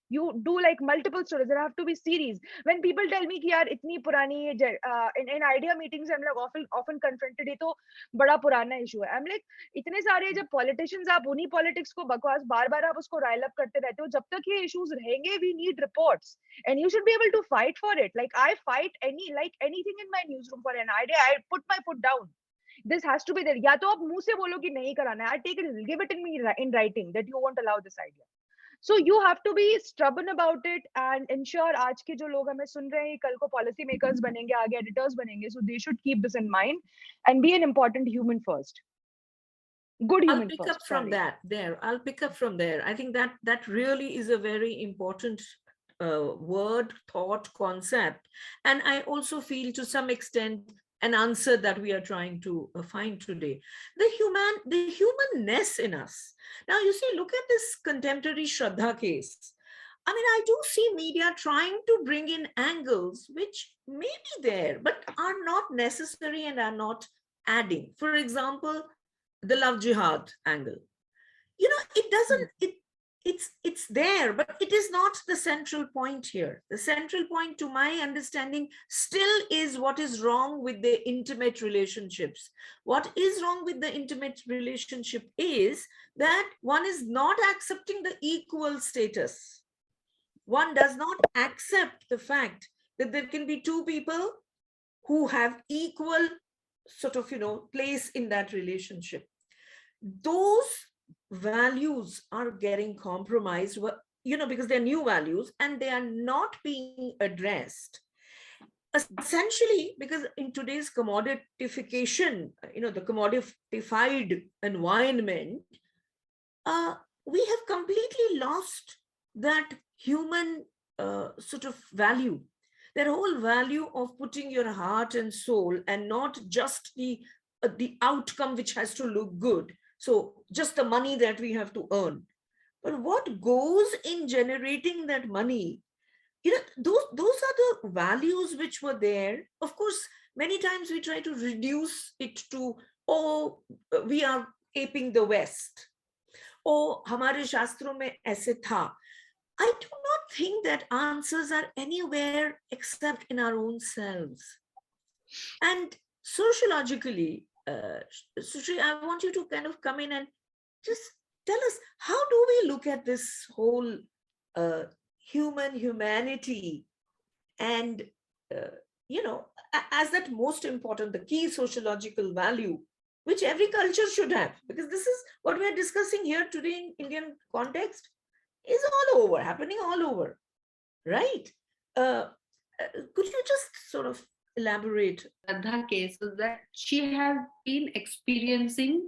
You do like multiple stories. There have to be series. When people tell me कि यार इतनी पुरानी in idea meetings I'm like often confronted, ये तो बड़ा पुराना issue है. I'm like, इतने सारे जब politicians, आप उन्हीं politics को बकवास बार आप उसको rile up करते रहते हो, जब तक ये issues रहेंगे, we need reports and you should be able to fight for it. Like I fight anything in my newsroom for an idea. I put my foot down. This has to be there. या तो आप मुंह से बोलो कि नहीं कराना है, I take it, give it in writing that you won't allow this idea. So you have to be stubborn about it and ensure आज के जो लोग हमें सुन रहे हैं, कल को policy makers बनेंगे, आगे editors बनेंगे, so they should keep this in mind and be an important human first. Good human first. I'll pick up from that there. I'll pick up from there. I think that really is a very important word, thought, concept. And I also feel to some extent an answer that we are trying to find today. The humanness in us. Now, you see, look at this contemporary Shraddha case. I mean, I do see media trying to bring in angles which may be there, but are not necessary and are not adding. For example, the love jihad angle. You know, it doesn't, it's there, but it is not the central point here. The central point, to my understanding, still is what is wrong with the intimate relationships. What is wrong with the intimate relationship is that one is not accepting the equal status. One does not accept the fact that there can be two people who have equal sort of, place in that relationship. Those values are getting compromised, because they're new values and they are not being addressed. Essentially, because in today's commoditification, the commodified environment, we have completely lost that human sort of value, that whole value of putting your heart and soul and not just the the outcome which has to look good. So just the money that we have to earn. But what goes in generating that money? Those are the values which were there. Of course, many times we try to reduce it to, oh, we are aping the West. Oh, hamare shastron mein aise tha. I do not think that answers are anywhere except in our own selves. And sociologically, Sutri, I want you to kind of come in and just tell us, how do we look at this whole humanity and, as that most important, the key sociological value, which every culture should have, because this is what we are discussing here today in Indian context, is all over, happening all over, right? Could you just sort of elaborate? Shraddha case is that she has been experiencing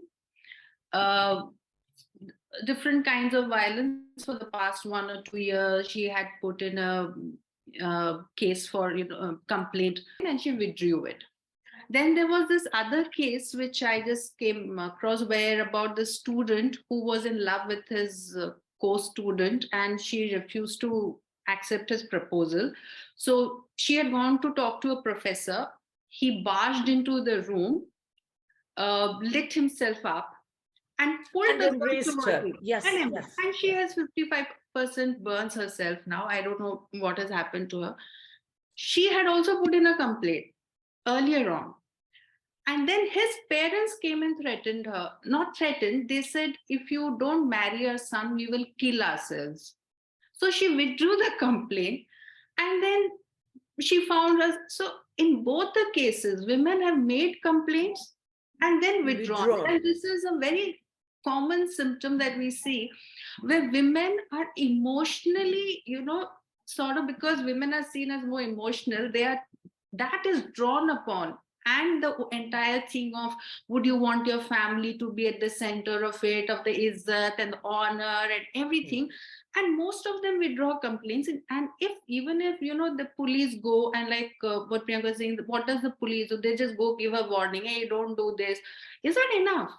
different kinds of violence for the past 1 or 2 years. She had put in a case for complaint, and she withdrew it. Then there was this other case which I just came across, where about the student who was in love with his co-student, and she refused to accept his proposal. So she had gone to talk to a professor. He barged into the room, lit himself up, and pulled And the embraced her. Yes, and, yes, and she yes. has 55% burns herself now. I don't know what has happened to her. She had also put in a complaint earlier on. And then his parents came and threatened her. Not threatened, they said, if you don't marry our son, we will kill ourselves. So she withdrew the complaint, and then she found us. So in both the cases, women have made complaints and then withdrawn. And this is a very common symptom that we see, where women are emotionally, sort of, because women are seen as more emotional, that is drawn upon. And the entire thing of, would you want your family to be at the center of it, of the izzat and the honor and everything. And most of them withdraw complaints. And even if the police go and, like what Priyanka was saying, what does the police do? They just go give a warning, hey, don't do this. Is that enough?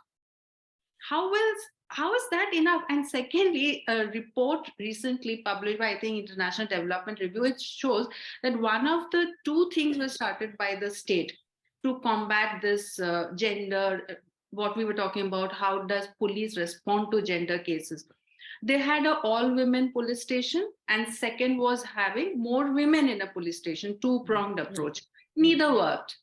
How is that enough? And secondly, a report recently published by, I think, International Development Review, it shows that one of the 2 things was started by the state to combat this gender, what we were talking about, how does police respond to gender cases. They had an all-women police station, and second was having more women in a police station, 2-pronged approach. Neither worked.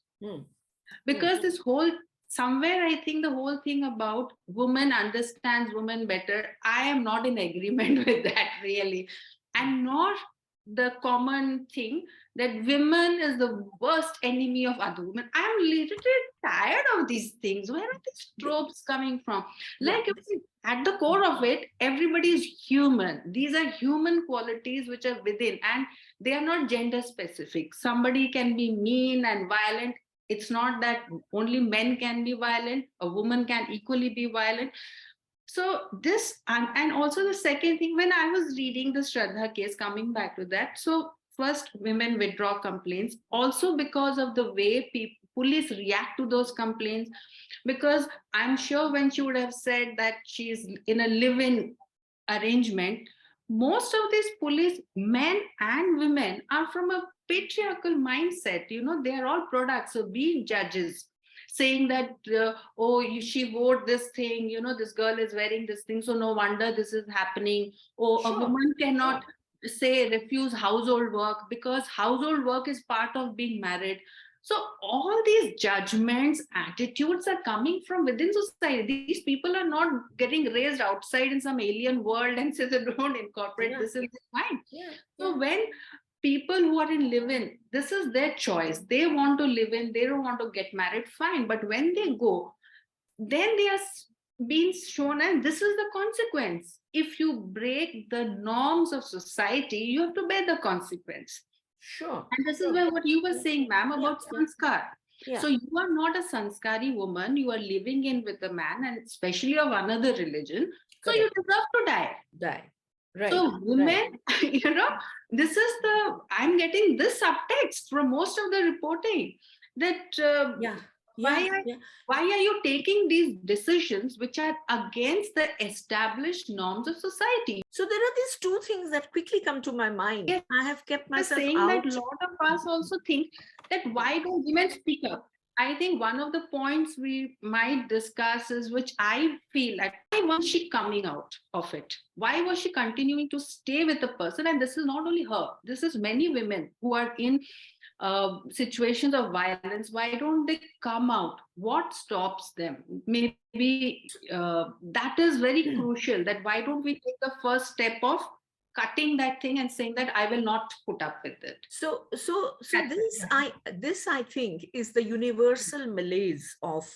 Because this whole, somewhere I think the whole thing about women understands women better, I am not in agreement with that, really. And nor the common thing that women is the worst enemy of other women. I'm literally tired of these things. Where are these tropes coming from? Like, at the core of it, everybody is human. These are human qualities which are within, and they are not gender specific. Somebody can be mean and violent. It's not that only men can be violent. A woman can equally be violent. So this, and also the second thing, when I was reading the Shraddha case, coming back to that, so first, women withdraw complaints, also because of the way police react to those complaints. Because I'm sure when she would have said that she's in a live-in arrangement, most of these police, men and women, are from a patriarchal mindset. They are all products of being judges, saying that, she wore this thing, this girl is wearing this thing, so no wonder this is happening. Or a woman cannot say refuse household work because household work is part of being married. So all these judgments, attitudes are coming from within society. These people are not getting raised outside in some alien world and say they don't incorporate this in their mind. So when people who are in live-in, this is their choice. They want to live in, they don't want to get married, fine. But when they go, then they are being shown, and this is the consequence. If you break the norms of society, you have to bear the consequence. Sure. And this is where what you were saying, ma'am, about sanskar. So you are not a sanskari woman. You are living in with a man, and especially of another religion. So you deserve to die. Right. So women, this is I'm getting this subtext from most of the reporting that Why are you taking these decisions which are against the established norms of society? So there are these two things that quickly come to my mind. Yes. I have kept myself Saying out. that a lot of us also think that why don't women speak up? I think one of the points we might discuss is, which I feel like, why was she coming out of it? Why was she continuing to stay with the person? And this is not only her, this is many women who are in situations of violence. Why don't they come out? What stops them? Maybe that is very crucial, that why don't we take the first step of cutting that thing and saying that I will not put up with it. So this I think is the universal malaise of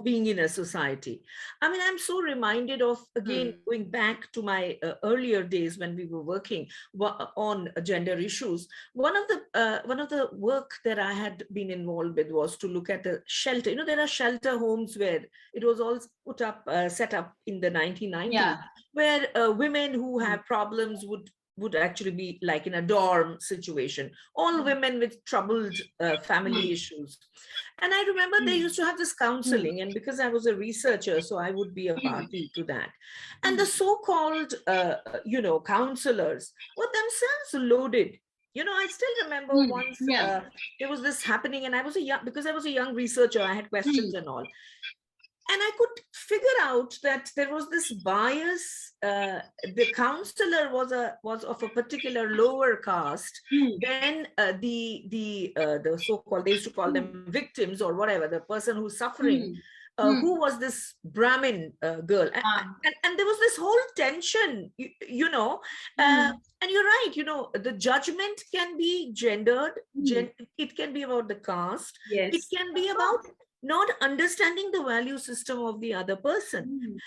being in a society. I mean, I'm so reminded of, again, going back to my earlier days when we were working on gender issues. One of the work that I had been involved with was to look at a shelter. You know, there are shelter homes where it was all set up in the 1990s, where women who have problems would actually be like in a dorm situation, all women with troubled family issues. And I remember they used to have this counseling, and because I was a researcher, so I would be a party to that. And the so-called, counselors were themselves loaded. You know, I still remember once there was this happening, and because I was a young researcher, I had questions and all. And I could figure out that there was this bias. The counselor was of a particular lower caste. Then the so-called, they used to call them victims or whatever, the person who's suffering, who was this Brahmin girl. And there was this whole tension, and you're right, the judgment can be gendered. It can be about the caste. Yes. It can be about not understanding the value system of the other person.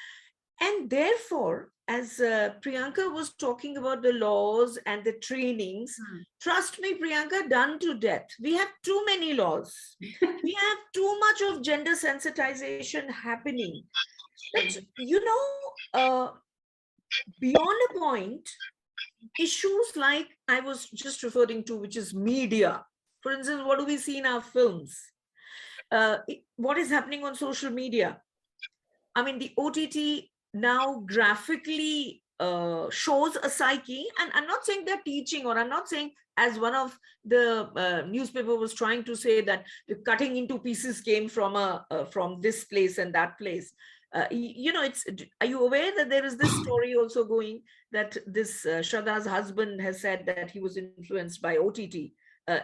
And therefore, as Priyanka was talking about the laws and the trainings, trust me, Priyanka, done to death. We have too many laws. We have too much of gender sensitization happening. That, beyond a point, issues like I was just referring to, which is media. For instance, what do we see in our films? What is happening on social media? I mean, the OTT now graphically shows a psyche, and I'm not saying they're teaching, or I'm not saying, as one of the newspaper was trying to say, that the cutting into pieces came from this place and that place. Are you aware that there is this story also going, that this Shraddha's husband has said that he was influenced by OTT?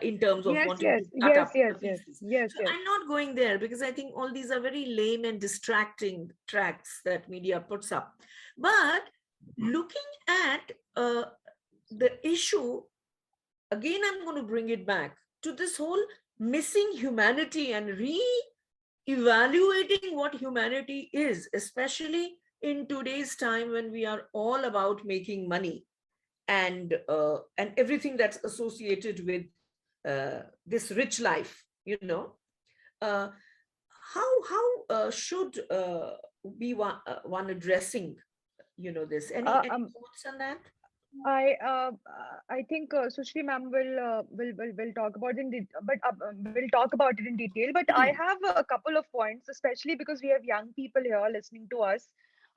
In terms of wanting to cut up the pieces. I'm not going there, because I think all these are very lame and distracting tracks that media puts up. But looking at the issue, again, I'm going to bring it back to this whole missing humanity and re-evaluating what humanity is, especially in today's time when we are all about making money and everything that's associated with this rich life. How should be one addressing this? Any thoughts on that? I think Sushri ma'am will talk about we'll talk about it in detail. But I have a couple of points, especially because we have young people here listening to us,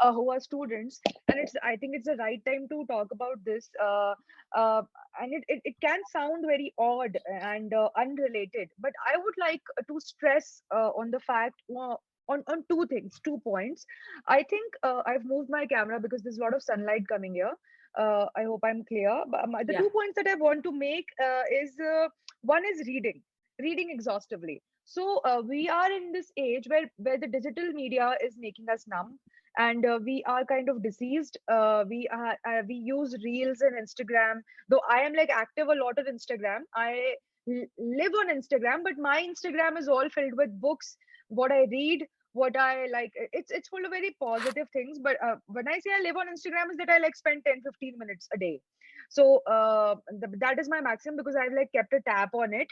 who are students, and I think it's the right time to talk about this. And it can sound very odd and unrelated, but I would like to stress on the fact. On two points. I think I've moved my camera because there's a lot of sunlight coming here. I hope I'm clear. But the 2 points that I want to make is one is reading exhaustively. So we are in this age where the digital media is making us numb, and we are kind of diseased. We use Reels and Instagram. Though I am like active a lot on Instagram, I live on Instagram, but my Instagram is all filled with books, what I read, what I like. It's full of very positive things. But when I say I live on Instagram, is that I like spend 10-15 minutes a day. So that is my maximum, because I've like kept a tab on it,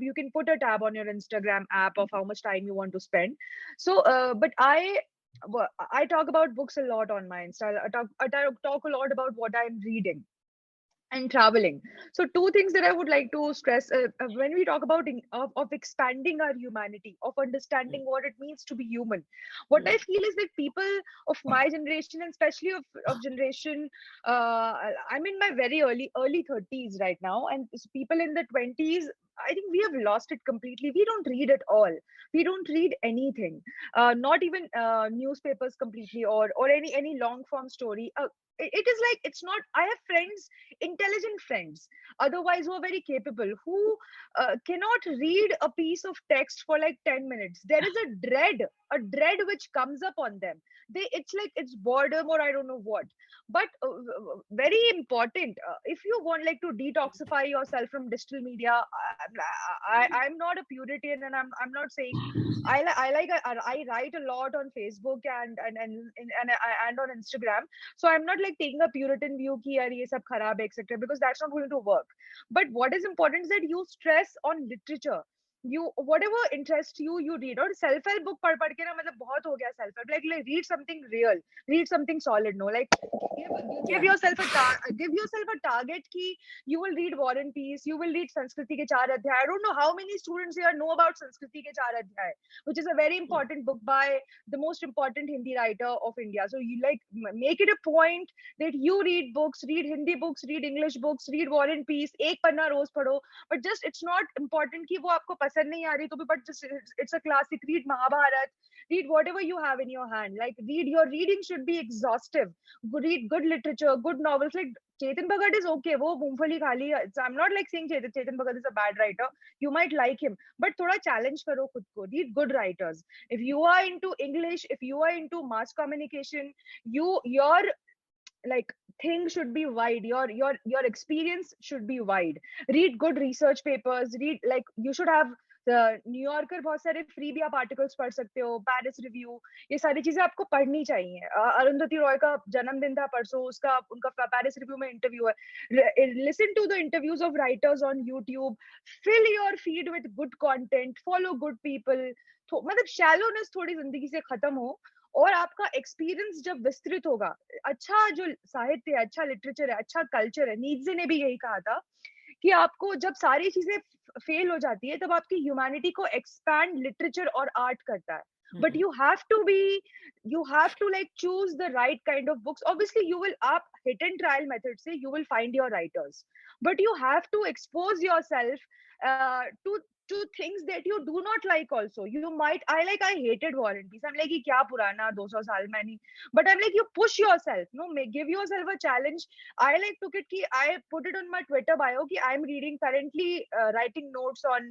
you can put a tab on your Instagram app of how much time you want to spend. So but I talk about books a lot on my Insta. I talk a lot about what I'm reading. and traveling. So two things that I would like to stress when we talk about of expanding our humanity, of understanding what it means to be human. What I feel is that people of my generation, and especially of generation, I'm in my very early 30s right now, and people in the 20s, I think we have lost it completely. We don't read at all. We don't read anything, not even newspapers completely, or any long form story. It is like, it's not. I have friends, intelligent friends, otherwise who are very capable, who cannot read a piece of text for like 10 minutes. There is a dread which comes up on them. It's like it's boredom, or I don't know what. But very important, if you want like to detoxify yourself from digital media, I'm not a Puritan, and I'm not saying I write a lot on Facebook and on Instagram. So I'm not like taking a Puritan view ki yaar ye sab kharab hai, etc., because that's not going to work. But what is important is that you stress on literature. You, whatever interests you, you read. Or self help book पढ़ के ना मतलब बहुत हो गया self help. Like read something real, read something solid. No, like give yourself give yourself a target ki you will read War and Peace, you will read Sanskriti ke चार अध्याय. I don't know how many students here know about Sanskriti ke चार अध्याय, which is a very important book by the most important Hindi writer of India. So you like make it a point that you read books, read Hindi books, read English books, read War and Peace. एक पन्ना रोज पढ़ो. But just it's not important कि वो आपको पसंद नहीं आ रही तो भी, but just it's a classic. Read Mahabharat, read whatever you have in your hand. Like your reading should be exhaustive. Read good literature, good novels. Like Chetan Bhagat is okay. वो मूंगफली खा ली. I'm not like saying Chetan Bhagat is a bad writer. You might like him, but थोड़ा challenge करो खुद को. Read good writers. If you are into English, if you are into mass communication, your like thing should be wide. Your experience should be wide. Read good research papers. Read, like you should have new yorker, बहुत सारे free भी आप articles पढ़ सकते हो, Paris review, ये सारी चीजें आपको पढ़नी चाहिए. अरुंधति रॉय का जन्मदिन था परसों, उसका उनका पेरिस रिव्यू में इंटरव्यू है. Listen to the interviews of writers on YouTube. Fill your feed with good content, follow good people. मतलब शैलोनेस थोड़ी जिंदगी से खत्म हो, और आपका एक्सपीरियंस जब विस्तृत होगा. अच्छा जो साहित्य है, अच्छा लिटरेचर है, अच्छा कल्चर है. नीत्जे ने भी यही कहा था कि आपको जब सारी चीजें फेल हो जाती है, तब आपकी ह्यूमैनिटी को एक्सपैंड लिटरेचर और आर्ट करता है. But you have to like choose the right kind of books. Obviously you will, आप hit and trial method से you will find your writers, but you have to expose yourself to things that you do not like also. You might, I hated War and Peace. I'm like कि क्या पुराना 200 साल में नहीं. But I'm like, you push yourself, no, give yourself a challenge. I like took it ki I put it on my Twitter bio ki I'm reading currently, writing notes on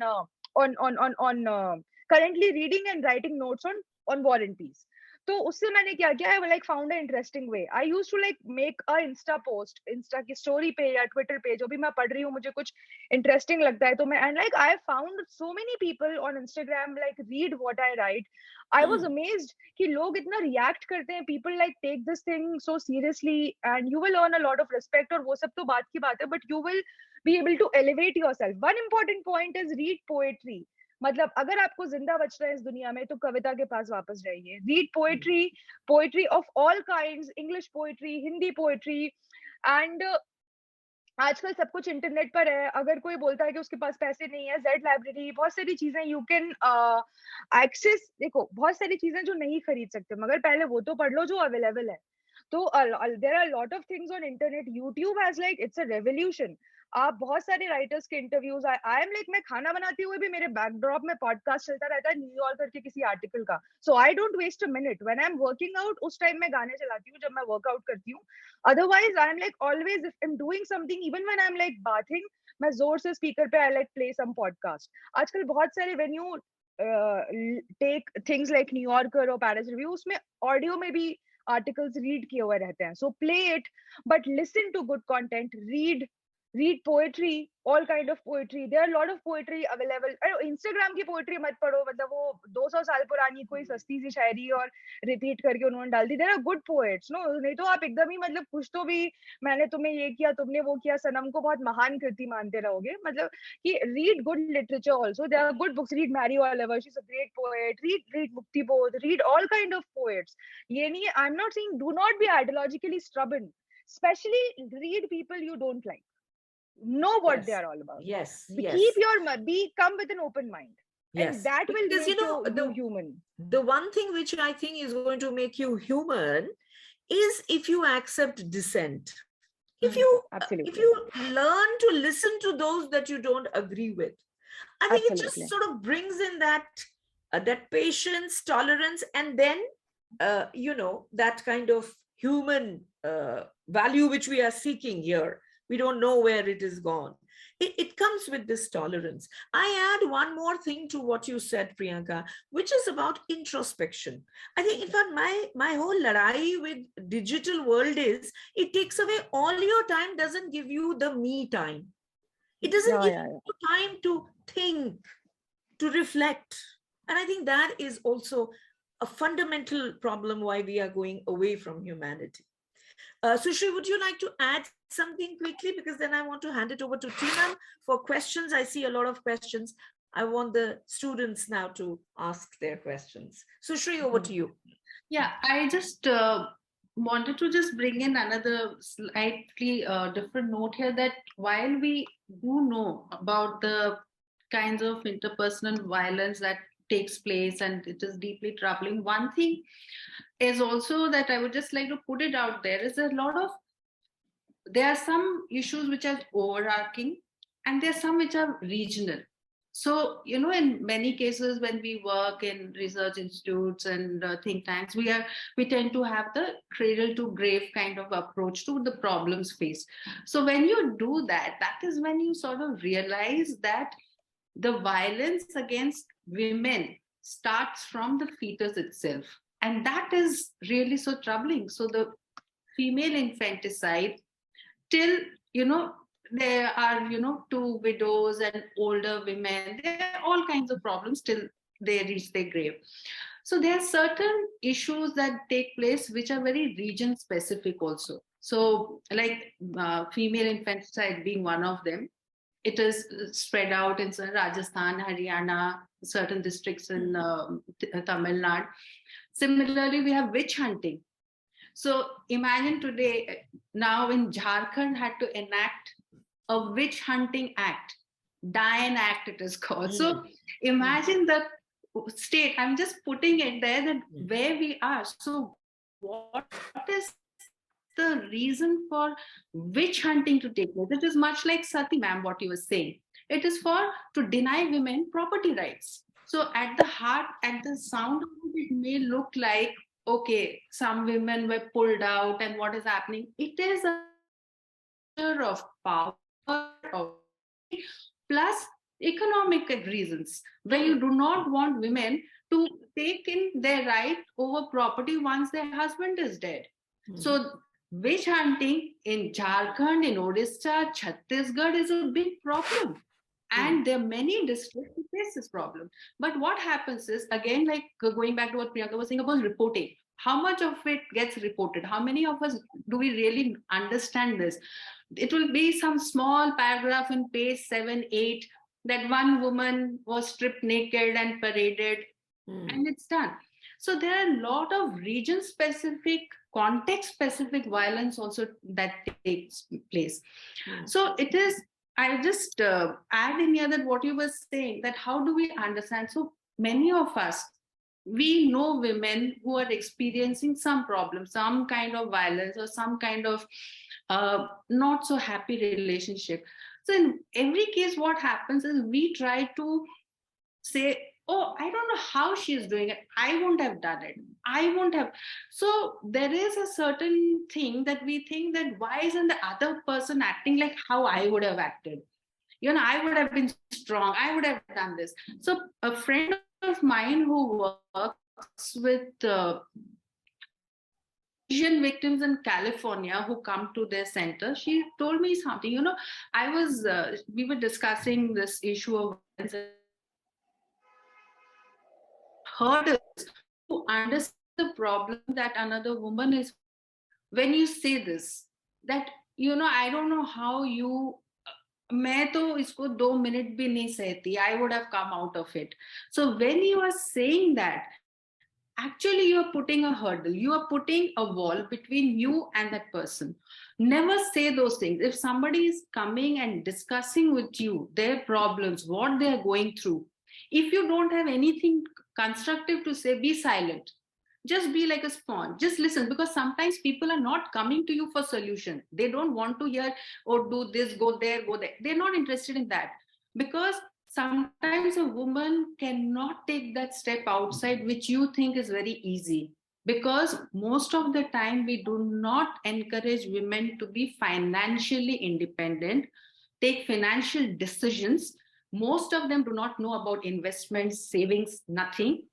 currently reading and writing notes on War and Peace. तो उससे मैंने क्या किया, I like found an interesting way. I used to like make a Insta post, Insta की story पे या Twitter पे, जो भी मैं पढ़ रही हूँ मुझे कुछ interesting लगता है तो मैं, and like I found so many people on Instagram like read what I write. I was amazed कि लोग इतना react करते हैं. People like take this thing so seriously, and you will earn a lot of respect. और वो सब तो बात की बात है, but you will be able to elevate yourself. One important point is read poetry. मतलब अगर आपको जिंदा बचना है इस दुनिया में, तो कविता के पास वापस जाइए. Read poetry of all kinds, English poetry, Hindi poetry. And आजकल सब कुछ इंटरनेट पर है. अगर कोई बोलता है कि उसके पास पैसे नहीं है, जेड लाइब्रेरी, बहुत सारी चीजें यू कैन एक्सेस. देखो बहुत सारी चीजें जो नहीं खरीद सकते, मगर पहले वो तो पढ़ लो जो अवेलेबल है. तो there are lot of things on internet. YouTube has like, it's a revolution. आप बहुत सारे राइटर्स के इंटरव्यूज, आई एम लाइक, मैं खाना बनाते हुए भी मेरे बैकड्रॉप में पॉडकास्ट चलता रहता है न्यूयॉर्कर के किसी आर्टिकल का. So I don't waste a minute. When I am working out, उस टाइम मैं गाने चलाती हूँ जब मैं वर्कआउट करती हूँ. Otherwise I am like always, if I am doing something, even when I am like bathing, मैं जोर से स्पीकर पे I like play some podcast. आजकल बहुत सारे when you take things like New Yorker और पेरिस रिव्यू, उसमें ऑडियो में भी आर्टिकल्स रीड किए हुए रहते हैं. So play it, but listen to good content. read poetry, all kind of poetry. There are a lot of poetry available. Instagram की poetry मत पढ़ो, मतलब वो 200 साल पुरानी कोई सस्ती सी शायरी और रिपीट करके उन्होंने डाल दी. There are good poets, no? नहीं तो आप एकदम ही मतलब कुछ तो भी मैंने तुम्हें ये किया, तुमने वो किया, सनम को बहुत महान कृति मानते रहोगे. मतलब कि read good literature also. There are good books. Read Mary Oliver, she's a great poet. Read Mukti Bodh. Read all kind of poets. ये नहीं, I'm not saying do not be ideologically stubborn. Especially read people you don't like. know what they Yes. are all about. Yes. Come with an open mind, and Yes. that will Because, make you human. the one thing which I think is going to make you human is if you accept dissent. If you Absolutely. learn to listen to those that you don't agree with, I think it just Absolutely. sort of brings in that patience, tolerance, and then that kind of human value which we are seeking here. We don't know where it is gone. It comes with this tolerance. I add one more thing to what you said, Priyanka, which is about introspection. I think, in fact, my whole ladai with digital world is it takes away all your time, doesn't give you the me time. It doesn't Yeah, give yeah, you time to think, to reflect. And I think that is also a fundamental problem why we are going away from humanity. Sushri, would you like to add something quickly? Because then I want to hand it over to Tina for questions. I see a lot of questions. I want the students now to ask their questions. Sushri, over to you. Yeah, I just wanted to just bring in another slightly different note here, that while we do know about the kinds of interpersonal violence that takes place and it is deeply troubling, one thing is also that I would just like to put it out there is there are some issues which are overarching and there are some which are regional. So, in many cases, when we work in research institutes and think tanks, we tend to have the cradle to grave kind of approach to the problems faced. So when you do that, that is when you sort of realize that the violence against women starts from the fetus itself. And that is really so troubling. So the female infanticide, till there are two widows and older women, there are all kinds of problems till they reach their grave. So there are certain issues that take place which are very region specific also. So like female infanticide being one of them, it is spread out in Rajasthan, Haryana, certain districts in Tamil Nadu. Similarly, we have witch hunting. So imagine today, now in Jharkhand had to enact a witch hunting act, Dian Act it is called. So imagine the state, I'm just putting it there that where we are. So what is the reason for witch hunting to take place? It is much like Sati ma'am, what you were saying. It is to deny women property rights. So at the heart, at the sound of it may look like, okay, some women were pulled out and what is happening. It is a mixture of power, of plus economic reasons, where you do not want women to take in their right over property once their husband is dead. So witch hunting in Jharkhand, in Odisha, Chhattisgarh is a big problem. And there are many districts who face this problem. But what happens is, again, like going back to what Priyanka was saying about reporting, how much of it gets reported? How many of us do we really understand this? It will be some small paragraph in page 7, 8, that one woman was stripped naked and paraded, and it's done. So there are a lot of region specific, context specific violence also that takes place. So it is, I just add in here that what you were saying, that how do we understand? So many of us, we know women who are experiencing some problem, some kind of violence or some kind of not so happy relationship. So in every case, what happens is we try to say, oh, I don't know how she is doing it, I won't have done it, I won't have. So there is a certain thing that we think that why isn't the other person acting like how I would have acted? I would have been strong, I would have done this. So a friend of mine who works with Asian victims in California who come to their center, she told me something. We were discussing this issue of hurdles to understand the problem that another woman is. When you say this, that I don't know how you, मैं तो इसको 2 minute भी नहीं सहती, I would have come out of it. So when you are saying that, actually you are putting a hurdle, you are putting a wall between you and that person. Never say those things. If somebody is coming and discussing with you their problems, what they are going through, if you don't have anything constructive to say, be silent. Just be like a sponge, just listen, because sometimes people are not coming to you for solution. They don't want to hear, oh, do this, go there, go there. They're not interested in that, because sometimes a woman cannot take that step outside, which you think is very easy, because most of the time we do not encourage women to be financially independent, take financial decisions. Most of them do not know about investments, savings, nothing.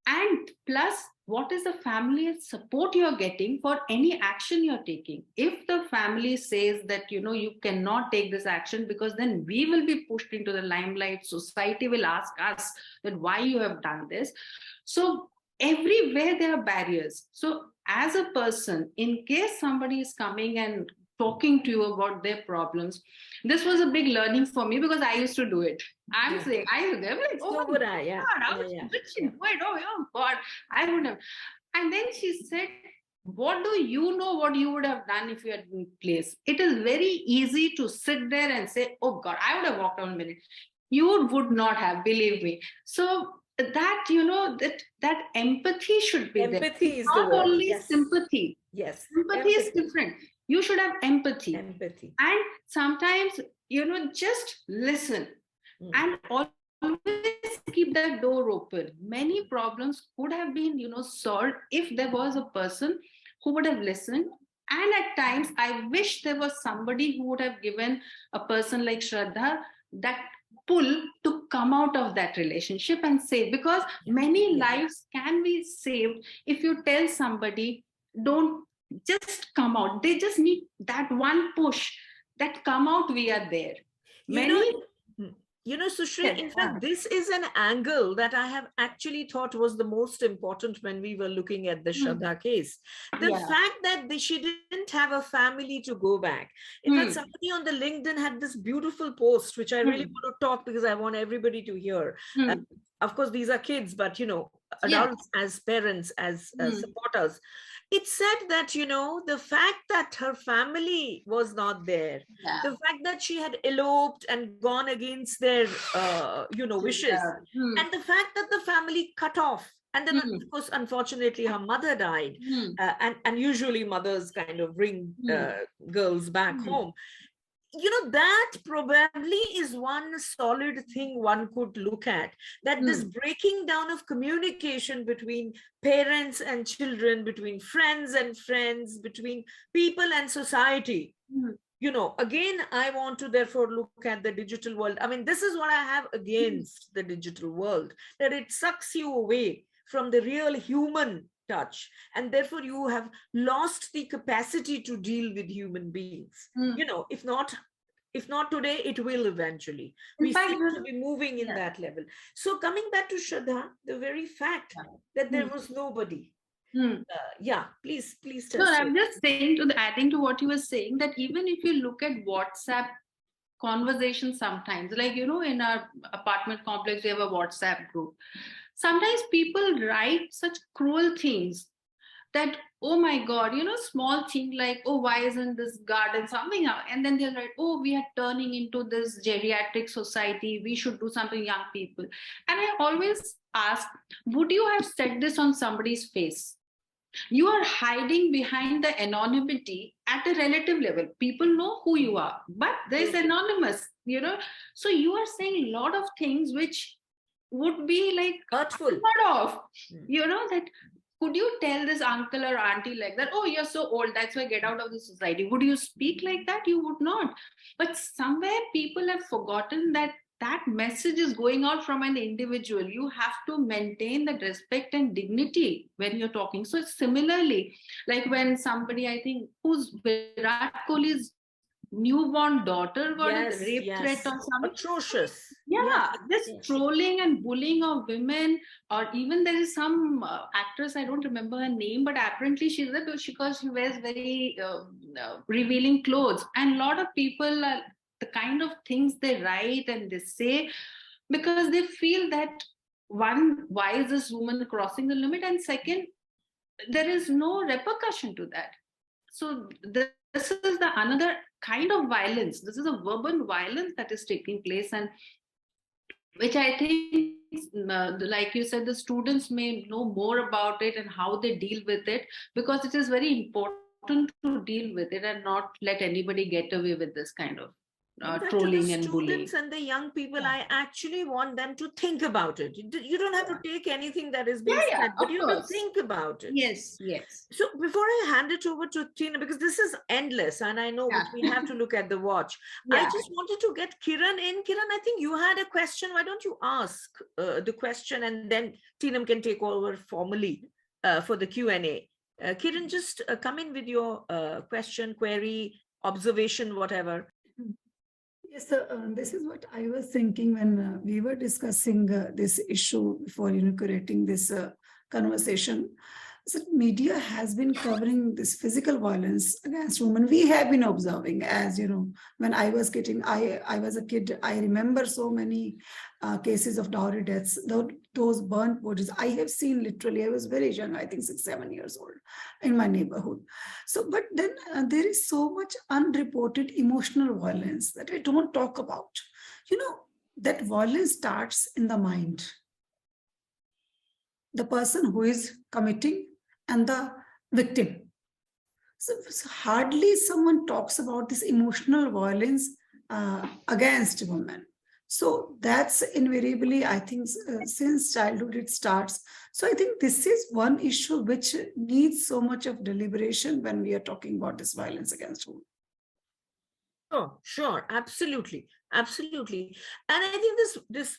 And plus, what is the family support you're getting for any action you're taking? If the family says that, you cannot take this action, because then we will be pushed into the limelight, society will ask us that why you have done this. So everywhere there are barriers. So as a person, in case somebody is coming and talking to you about their problems, this was a big learning for me, because I used to do it. I'm saying, I was there, like, oh, So would I, yeah. God, I was rich in wait, oh God, I would have. And then she said, what do you know what you would have done if you had been placed? It is very easy to sit there and say, oh God, I would have walked out a minute. You would not have, believe me. So that, that empathy should be there. Empathy is the not word. only Yes. sympathy. Yes. Sympathy is different. You should have empathy. Empathy. And sometimes, just listen. And always keep that door open. Many problems could have been, solved if there was a person who would have listened. And at times, I wish there was somebody who would have given a person like Shraddha that pull to come out of that relationship and save, because many lives can be saved if you tell somebody, don't just come out. They just need that one push, that come out, we are there. Sushri, in fact, this is an angle that I have actually thought was the most important when we were looking at the Shraddha case. The fact that she didn't have a family to go back. In fact, somebody on the LinkedIn had this beautiful post, which I really want to talk, because I want everybody to hear. Of course, these are kids, but, adults as parents, as supporters. It said that, the fact that her family was not there, the fact that she had eloped and gone against their, wishes, and the fact that the family cut off. And then, of course, unfortunately, her mother died. And usually mothers kind of bring girls back home. That probably is one solid thing one could look at, that this breaking down of communication between parents and children, between friends and friends, between people and society. Again, I want to therefore look at the digital world. I mean, this is what I have against the digital world, that it sucks you away from the real human touch, and therefore you have lost the capacity to deal with human beings. If not today, it will eventually. We seem to be moving in that level. So coming back to Shraddha, the very fact that there was nobody. Please tell. No, I'm just saying, adding to what you were saying, that even if you look at WhatsApp conversations sometimes, like, in our apartment complex, we have a WhatsApp group. Sometimes people write such cruel things that, oh my God, small thing like, oh, why isn't this garden something? And then they'll write, oh, we are turning into this geriatric society, we should do something, young people. And I always ask, would you have said this on somebody's face? You are hiding behind the anonymity at a relative level. People know who you are, but there's anonymous, So you are saying a lot of things which would be like hurtful. That could you tell this uncle or auntie like that, oh, you're so old, that's why get out of the society? Would you speak like that? You would not. But somewhere people have forgotten that message is going out from an individual. You have to maintain that respect and dignity when you're talking. So similarly, like when somebody, I think, who's Virat Kohli's newborn daughter got a rape threat or something. Atrocious. Trolling and bullying of women, or even there is some actress, I don't remember her name, but apparently she's there because she wears very revealing clothes. And a lot of people, the kind of things they write and they say, because they feel that one, why is this woman crossing the limit? And second, there is no repercussion to that. So this is the another kind of violence. This is a verbal violence that is taking place, and which I think, like you said, the students may know more about it and how they deal with it, because it is very important to deal with it and not let anybody get away with this kind of In fact, to trolling the and bullying. students and the young people, Yeah. I actually want them to think about it. You don't have to take anything that is being Yeah, said, but of you have to course. think about it. Yes, yes. So before I hand it over to Tina, because this is endless and I know Yeah. we have to look at the watch. I Yeah. just wanted to get Kiran in. Kiran, I think you had a question. Why don't you ask the question, and then Tina can take over formally for the Q&A. Kiran, just come in with your question, query, observation, whatever. Yes, sir. This is what I was thinking when we were discussing this issue before inaugurating this conversation. So media has been covering this physical violence against women. We have been observing, as you know, when I was I was a kid, I remember so many cases of dowry deaths, those burnt bodies. I have seen literally, I was very young, I think 6, 7 years old in my neighborhood. So, but then there is so much unreported emotional violence that we don't talk about. You know, that violence starts in the mind. The person who is committing and the victim. So hardly someone talks about this emotional violence against women. So that's invariably, I think, since childhood it starts. So I think this is one issue which needs so much of deliberation when we are talking about this violence against women. Sure, absolutely, absolutely. And I think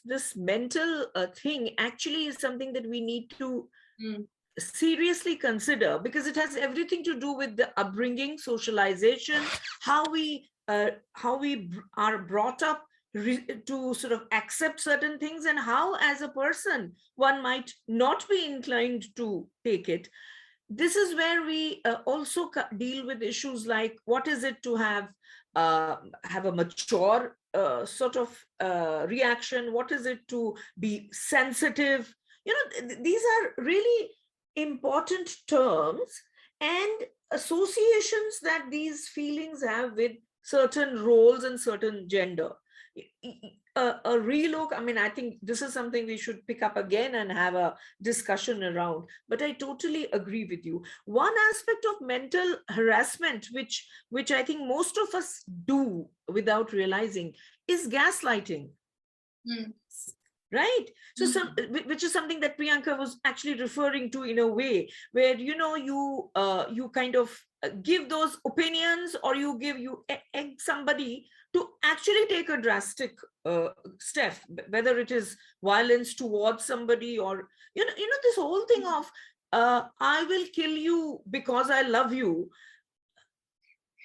this mental thing actually is something that we need to seriously consider, because it has everything to do with the upbringing, socialization, how we are brought up to sort of accept certain things, and how as a person one might not be inclined to take it. This is where we also deal with issues like, what is it to have a mature sort of reaction? What is it to be sensitive? You know, these are really important terms and associations that these feelings have with certain roles and certain gender. A relook, I mean, I think this is something we should pick up again and have a discussion around, but I totally agree with you. One aspect of mental harassment, which I think most of us do without realizing, is gaslighting. Right? So which is something that Priyanka was actually referring to, in a way where, you know, you kind of give those opinions, or you egg somebody to actually take a drastic step, whether it is violence towards somebody, or you know this whole thing of I will kill you because I love you.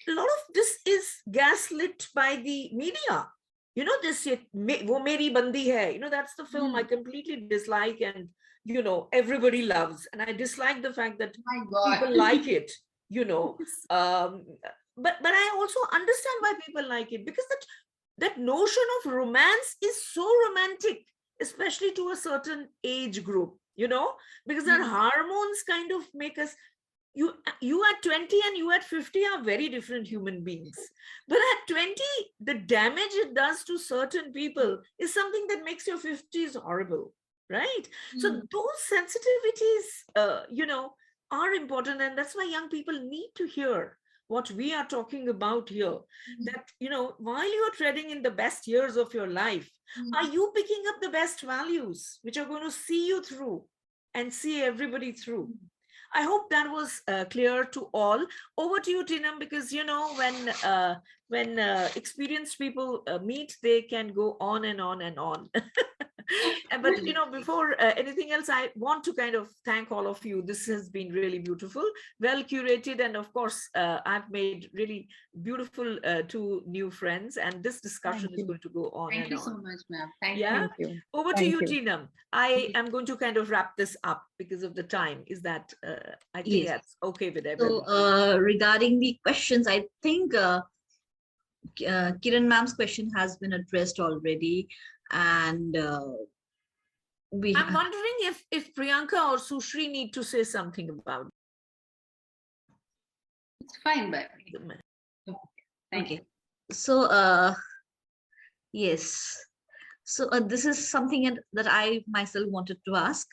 A lot of this is gaslit by the media. You know, this wo meri bandi hai, you know, that's the film I completely dislike, and you know, everybody loves, and I dislike the fact that people like it, you know. But I also understand why people like it, because that notion of romance is so romantic, especially to a certain age group, you know, because our hormones kind of make us, you at 20 and you at 50 are very different human beings. But at 20, the damage it does to certain people is something that makes your 50s horrible, right? So those sensitivities, you know, are important, and that's why young people need to hear what we are talking about here. That, you know, while you're treading in the best years of your life, are you picking up the best values which are going to see you through and see everybody through? I hope that was clear to all. Over to you, Tinam, because, you know, when experienced people meet, they can go on and on and on. But, you know, before anything else, I want to kind of thank all of you. This has been really beautiful, well curated. And of course, I've made really beautiful 2 new friends, and this discussion is going to go on and on. Thank you so much, ma'am. Thank you. Over to you, Tinam. I am going to kind of wrap this up because of the time. Is that, I think that's okay with everyone. So regarding the questions, I think Kiran ma'am's question has been addressed already. And we I'm wondering if Priyanka or Sushri need to say something about It's fine by me. it. Thank you. okay. So yes. So this is something that I myself wanted to ask.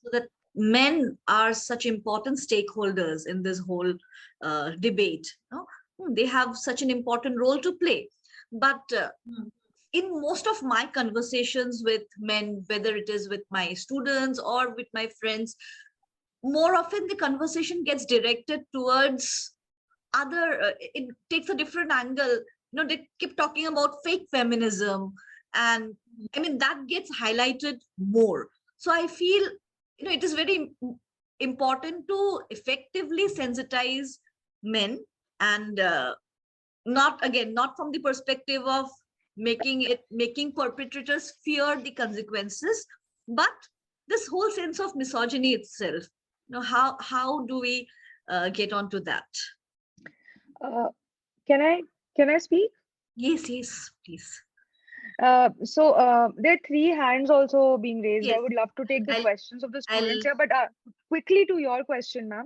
So that men are such important stakeholders in this whole debate. No? They have such an important role to play. But in most of my conversations with men, whether it is with my students or with my friends, more often the conversation gets directed towards other, it takes a different angle. They keep talking about fake feminism, and I mean that gets highlighted more. So I feel it is very important to effectively sensitize men, and not from the perspective of making perpetrators fear the consequences, but this whole sense of misogyny itself. How do we get onto that? Uh, can I speak? Yes, please. There are three hands also being raised. I Yes, would love to take the I'll, questions of the I'll, students here, but quickly to your question, ma'am.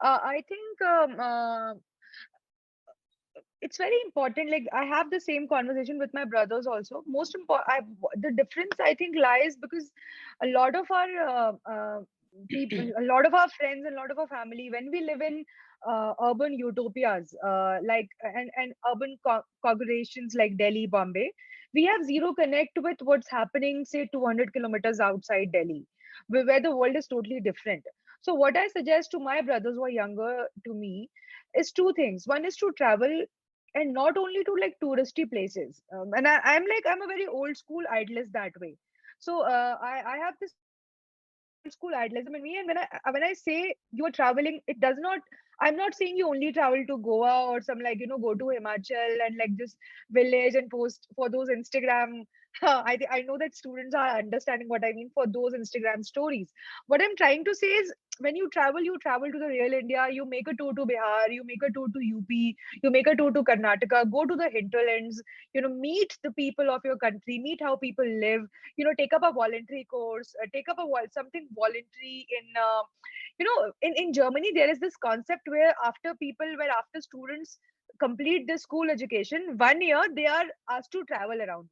I think it's very important. Like I have the same conversation with my brothers also. Most important, the difference I think lies because a lot of our people, a lot of our friends, and a lot of our family, when we live in urban utopias, and urban congregations like Delhi, Bombay, we have zero connect with what's happening, say 200 kilometers outside Delhi, where the world is totally different. So what I suggest to my brothers who are younger to me is two things. One is to travel, and not only to like touristy places. And I'm a very old school idealist that way. So I have this old school idealism in me, and when I say you're traveling, it does not. I'm not saying you only travel to Goa or some, like, go to Himachal and like this village and post for those Instagram. I know that students are understanding what I mean for those Instagram stories. What I'm trying to say is, when you travel to the real India. You make a tour to Bihar, you make a tour to UP, you make a tour to Karnataka, go to the hinterlands, meet the people of your country, meet how people live, take up a voluntary course, take up something voluntary in Germany. There is this concept where after students complete their school education, 1 year they are asked to travel around.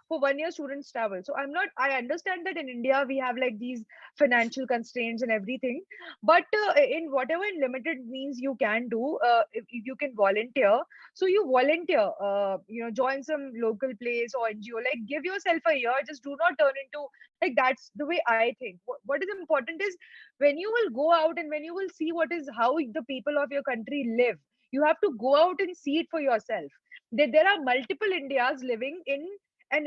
For 1 year students travel. So I understand that in India we have like these financial constraints and everything, but in whatever in limited means you can do, if you can volunteer. So you volunteer, join some local place or NGO, like give yourself a year. Just do not turn into, like, that's the way I think. What is important is, when you will go out and when you will see what is how the people of your country live, you have to go out and see it for yourself. There are multiple Indias living in and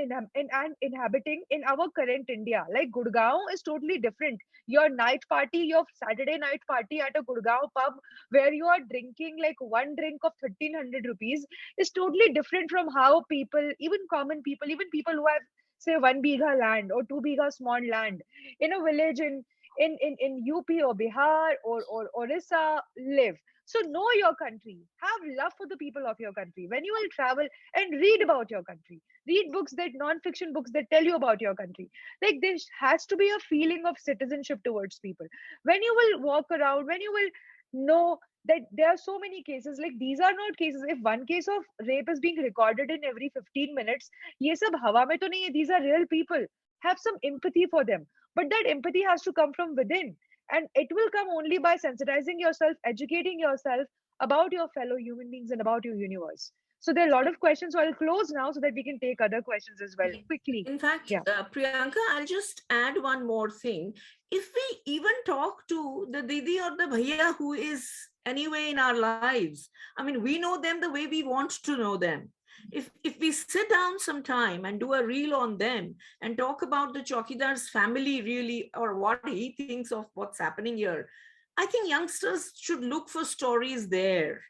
inhabiting in our current India. Like Gurgaon is totally different. Your night party, your Saturday night party at a Gurgaon pub, where you are drinking like one drink of 1,300 rupees, is totally different from how people, even common people, even people who have, say, 1 bigha land or 2 bigha small land in a village in UP or Bihar or Orissa live. So know your country. Have love for the people of your country. When you will travel, and read about your country, read books, that non-fiction books that tell you about your country. Like, there has to be a feeling of citizenship towards people. When you will walk around, when you will know that there are so many cases, like these are not cases. If one case of rape is being recorded in every 15 minutes, ye sab hawa mein to nahi hai. These are real people. Have some empathy for them, but that empathy has to come from within, and it will come only by sensitizing yourself, educating yourself about your fellow human beings and about your universe. So there are a lot of questions. So I'll close now so that we can take other questions as well quickly. In fact, Yeah. Priyanka, I'll just add one more thing. If we even talk to the Didi or the Bhaiya who is anyway in our lives, I mean, we know them the way we want to know them. If we sit down sometime and do a reel on them and talk about the Chaukidar's family really, or what he thinks of what's happening here, I think youngsters should look for stories there,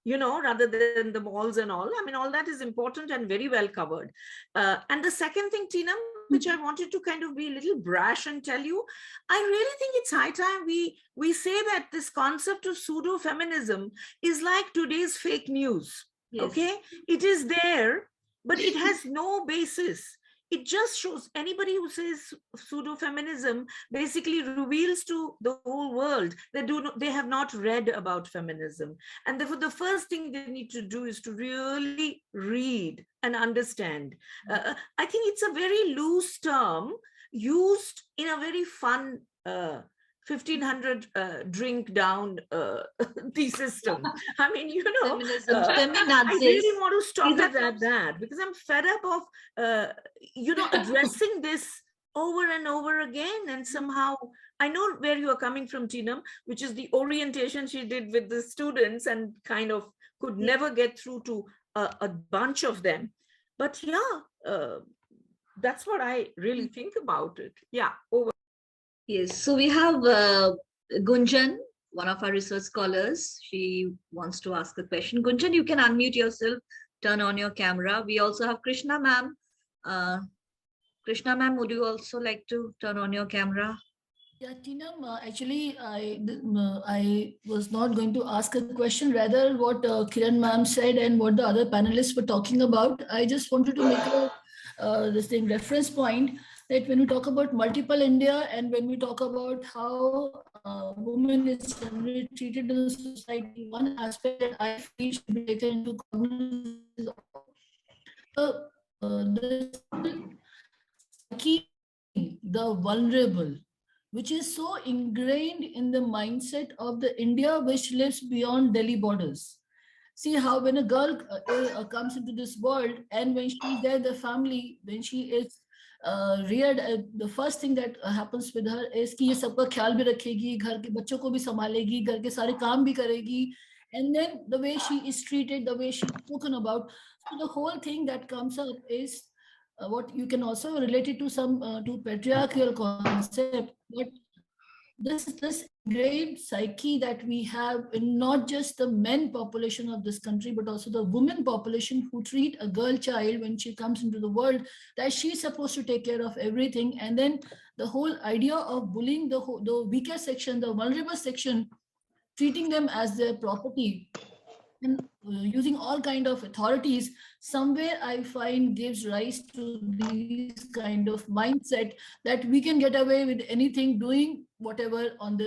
rather than the malls and all. I mean, all that is important and very well covered. And the second thing, Tina, which I wanted to kind of be a little brash and tell you, I really think it's high time we say that this concept of pseudo-feminism is like today's fake news. Yes. Okay? It is there, but it has no basis. it just shows anybody who says pseudo-feminism basically reveals to the whole world that they have not read about feminism. And therefore, the first thing they need to do is to really read and understand. I think it's a very loose term used in a very fun 1500 drink down the system. I mean, you know, I really want to stop it at that, because I'm fed up of, you know, addressing this over and over again. And somehow, I know where you are coming from, Teenam, which is the orientation she did with the students and kind of could never get through to a bunch of them. But yeah, that's what I really think about it. Yeah, over. Yes, so we have Gunjan, one of our research scholars. She wants to ask a question. Gunjan, you can unmute yourself, turn on your camera. We also have Krishna ma'am. Krishna ma'am, would you also like to turn on your camera? Yeah, Teenam, actually, I was not going to ask a question, rather what Kiran ma'am said and what the other panelists were talking about. I just wanted to make this thing reference point, that when we talk about multiple India and when we talk about how women is generally treated in the society, one aspect that I feel should be taken into cognizance is the vulnerable, which is so ingrained in the mindset of the India which lives beyond Delhi borders. See how when a girl comes into this world, and when she's there, the family, when she is reared, the first thing that happens with her is कि ये सबका ख्याल भी रखेगी, घर के बच्चों को भी संभालेगी, घर के सारे काम भी करेगी, and then the way she is treated, the way she's spoken about. So the whole thing that comes up is what you can also relate it to some to patriarchal concept, but this great psyche that we have in not just the men population of this country, but also the women population, who treat a girl child when she comes into the world that she's supposed to take care of everything. And then the whole idea of bullying the weaker section, the vulnerable section, treating them as their property, and using all kind of authorities, somewhere I find gives rise to these kind of mindset that we can get away with anything, doing whatever on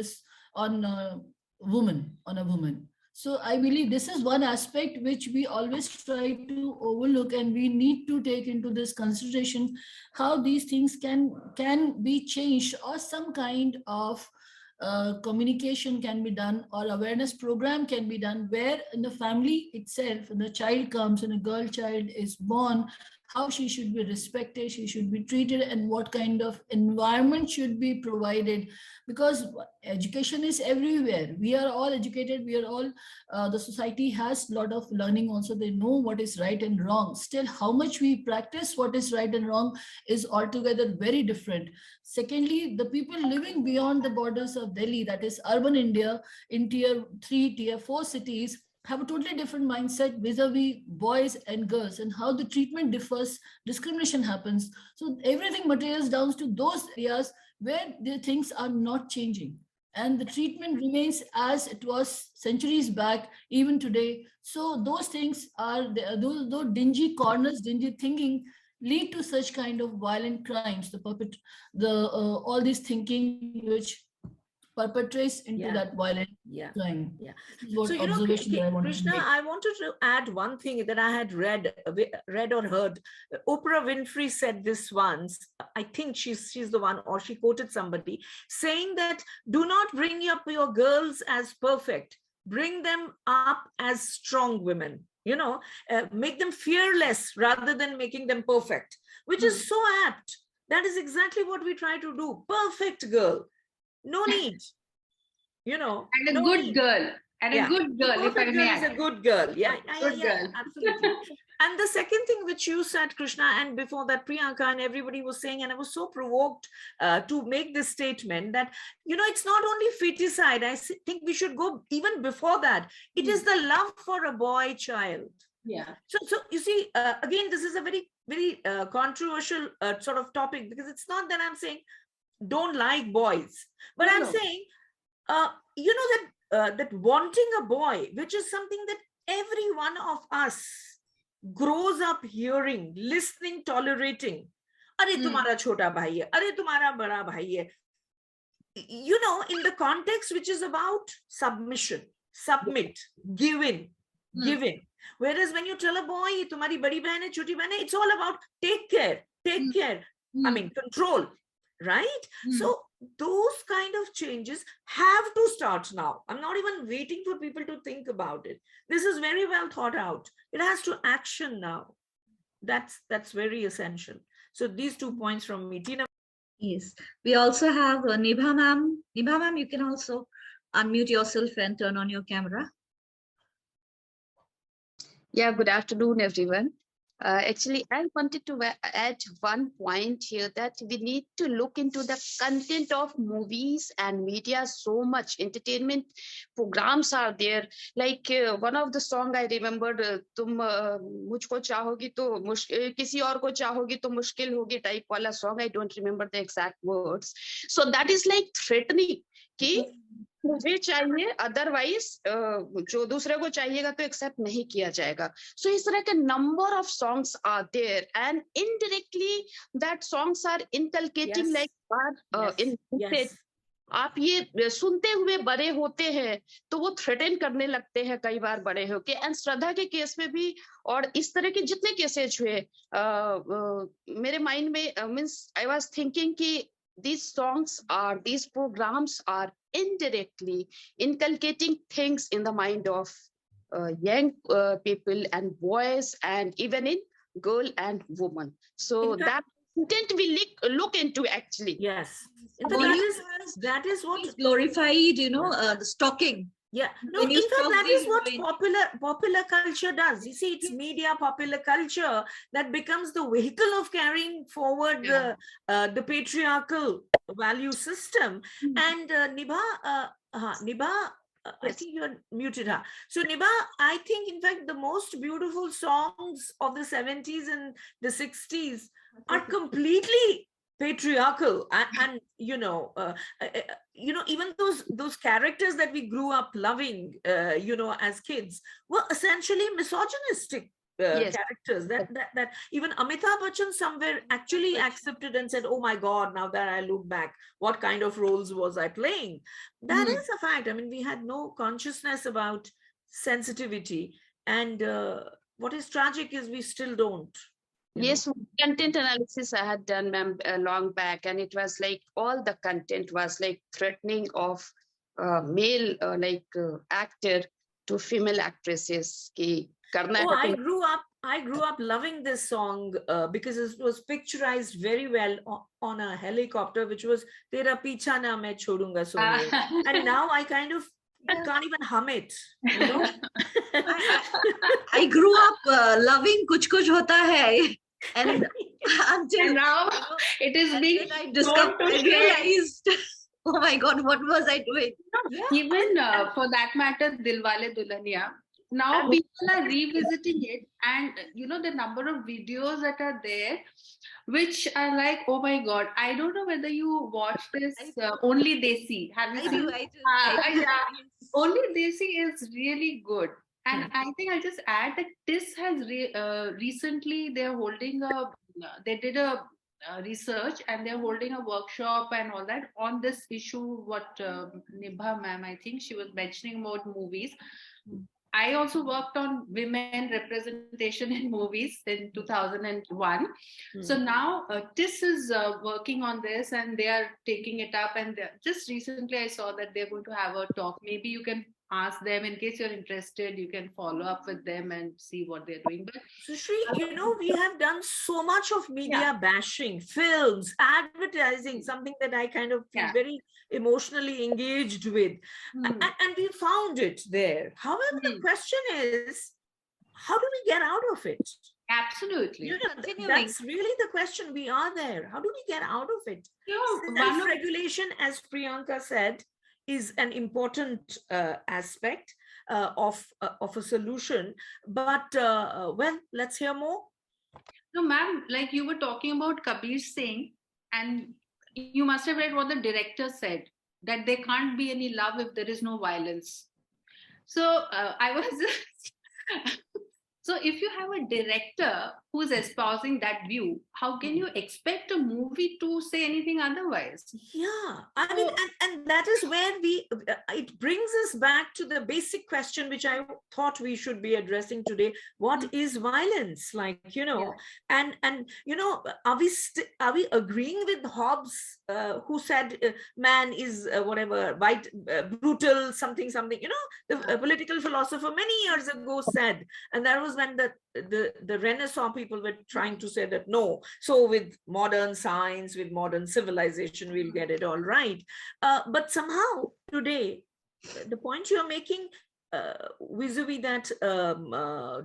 a woman. So I believe this is one aspect which we always try to overlook, and we need to take into this consideration how these things can be changed, or some kind of communication can be done, or awareness program can be done, where in the family itself, when the child comes and a girl child is born, how she should be respected, she should be treated, and what kind of environment should be provided. Because education is everywhere. We are all educated. We are all, the society has a lot of learning also. They know what is right and wrong. Still, how much we practice what is right and wrong is altogether very different. Secondly, the people living beyond the borders of Delhi, that is urban India, in tier 3, tier 4 cities, have a totally different mindset vis-a-vis boys and girls, and how the treatment differs, discrimination happens. So everything materializes down to those areas where the things are not changing, and the treatment remains as it was centuries back, even today. So those things are, those dingy corners, dingy thinking lead to such kind of violent crimes, all this thinking which perpetrates into that violent crime. Yeah. What so, you know, Krishna, I wanted to add one thing that I had read or heard. Oprah Winfrey said this once. I think she's the one, or she quoted somebody saying that, do not bring up your girls as perfect. Bring them up as strong women. You know, make them fearless rather than making them perfect, which is so apt. That is exactly what we try to do. Perfect girl. No need, you know. And a good girl. And a good girl, if I may add. Is a good girl. Yeah, girl. Absolutely. And the second thing which you said, Krishna, and before that, Priyanka and everybody was saying, and I was so provoked to make this statement that, you know, it's not only feticide. I think we should go even before that. It is the love for a boy child. Yeah. So you see, again, this is a very, very controversial sort of topic, because it's not that I'm saying don't like boys, but I'm saying, you know, that wanting a boy, which is something that every one of us grows up hearing, listening, tolerating. अरे तुम्हारा छोटा भाई है, अरे तुम्हारा बड़ा भाई है. You know, in the context which is about submission, submit, give in, give in. Whereas when you tell a boy, "Ye tumhari badi behan hai, choti behan hai," it's all about take care, take care. I mean, control, right? So those kind of changes have to start now. I'm not even waiting for people to think about it. This is very well thought out. It has to action now. That's very essential. So these 2 points from me. Tina. Yes. We also have Nibha ma'am. Nibha ma'am, you can also unmute yourself and turn on your camera. Yeah, good afternoon, everyone. Actually, I wanted to add one point here that we need to look into the content of movies and media so much. Entertainment programs are there. Like one of the song I remembered, "Tum mujhko chahogi to kisi aur ko chahogi to mushkil hogi" type wala song. I don't remember the exact words. So that is like threatening. कि मुझे चाहिए, otherwise जो दूसरे को चाहिएगा तो accept नहीं किया जाएगा. सो इस तरह के number of songs are there and indirectly that songs are inculcating like आप ये सुनते हुए बड़े होते हैं तो वो थ्रेटन करने लगते हैं कई बार बड़े होके. एंड श्रद्धा के केस में भी और इस तरह के जितने केसेज हुए मेरे माइंड में मीन्स आई वाज थिंकिंग कि these songs are, these programs are indirectly inculcating things in the mind of young people and boys and even in girl and woman. So that content we look into actually. Yes. That is what glorified, you know, the stalking. Yeah, no, in fact, that is what popular culture does. You see, it's media, popular culture that becomes the vehicle of carrying forward the patriarchal value system. And Nibha, I think you're muted. Her. So Nibha, I think, in fact, the most beautiful songs of the 70s and the 60s are completely patriarchal and you know even those characters that we grew up loving as kids were essentially misogynistic characters that even Amitabh Bachchan somewhere actually accepted and said, "Oh my God, now that I look back, what kind of roles was I playing?" That is a fact. I mean, we had no consciousness about sensitivity, and what is tragic is we still don't. Yes, content analysis I had done, ma'am, long back, and it was like all the content was like threatening of male actor to female actresses. I grew up loving this song because it was picturized very well on a helicopter, which was "Tera Picha Na Main Chodunga Sohniye," and now I kind of can't even hum it. You know? I grew up loving Kuch Kuch Hota Hai. And until now it is being I realized, oh my God, what was I doing? Even for that matter, Dilwale Dulhania, now people are revisiting it, and you know the number of videos that are there which are like, oh my God, I don't know whether you watch this Only Desi. Have you seen? Yeah, Only Desi is really good. And I think I'll just add that this has recently they did a research and they're holding a workshop and all that on this issue. What Nibha ma'am, I think she was mentioning about movies. I also worked on women representation in movies in 2001. So now TIS is working on this and they are taking it up. And just recently I saw that they're going to have a talk. Maybe you can ask them in case you're interested. You can follow up with them and see what they're doing. But Sushri, you know, we have done so much of media bashing, films, advertising, something that I kind of feel very emotionally engaged with. And we found it there. However, the question is, how do we get out of it? Absolutely. You know, that's really the question. We are there. How do we get out of it? Self-regulation, as Priyanka said, is an important aspect of a solution. But well, let's hear more. No, ma'am, like you were talking about Kabir Singh, and you must have read what the director said, that there can't be any love if there is no violence. So I was So if you have a director who's espousing that view, how can you expect a movie to say anything otherwise? Yeah, I mean, and that is where it brings us back to the basic question, which I thought we should be addressing today. What is violence? Like, and are we agreeing with Hobbes, who said man is whatever, white, brutal, something, the political philosopher many years ago said, and that was when the Renaissance people were trying to say that no, so with modern science, with modern civilization, we'll get it all right. But somehow today, the point you're making vis-a-vis that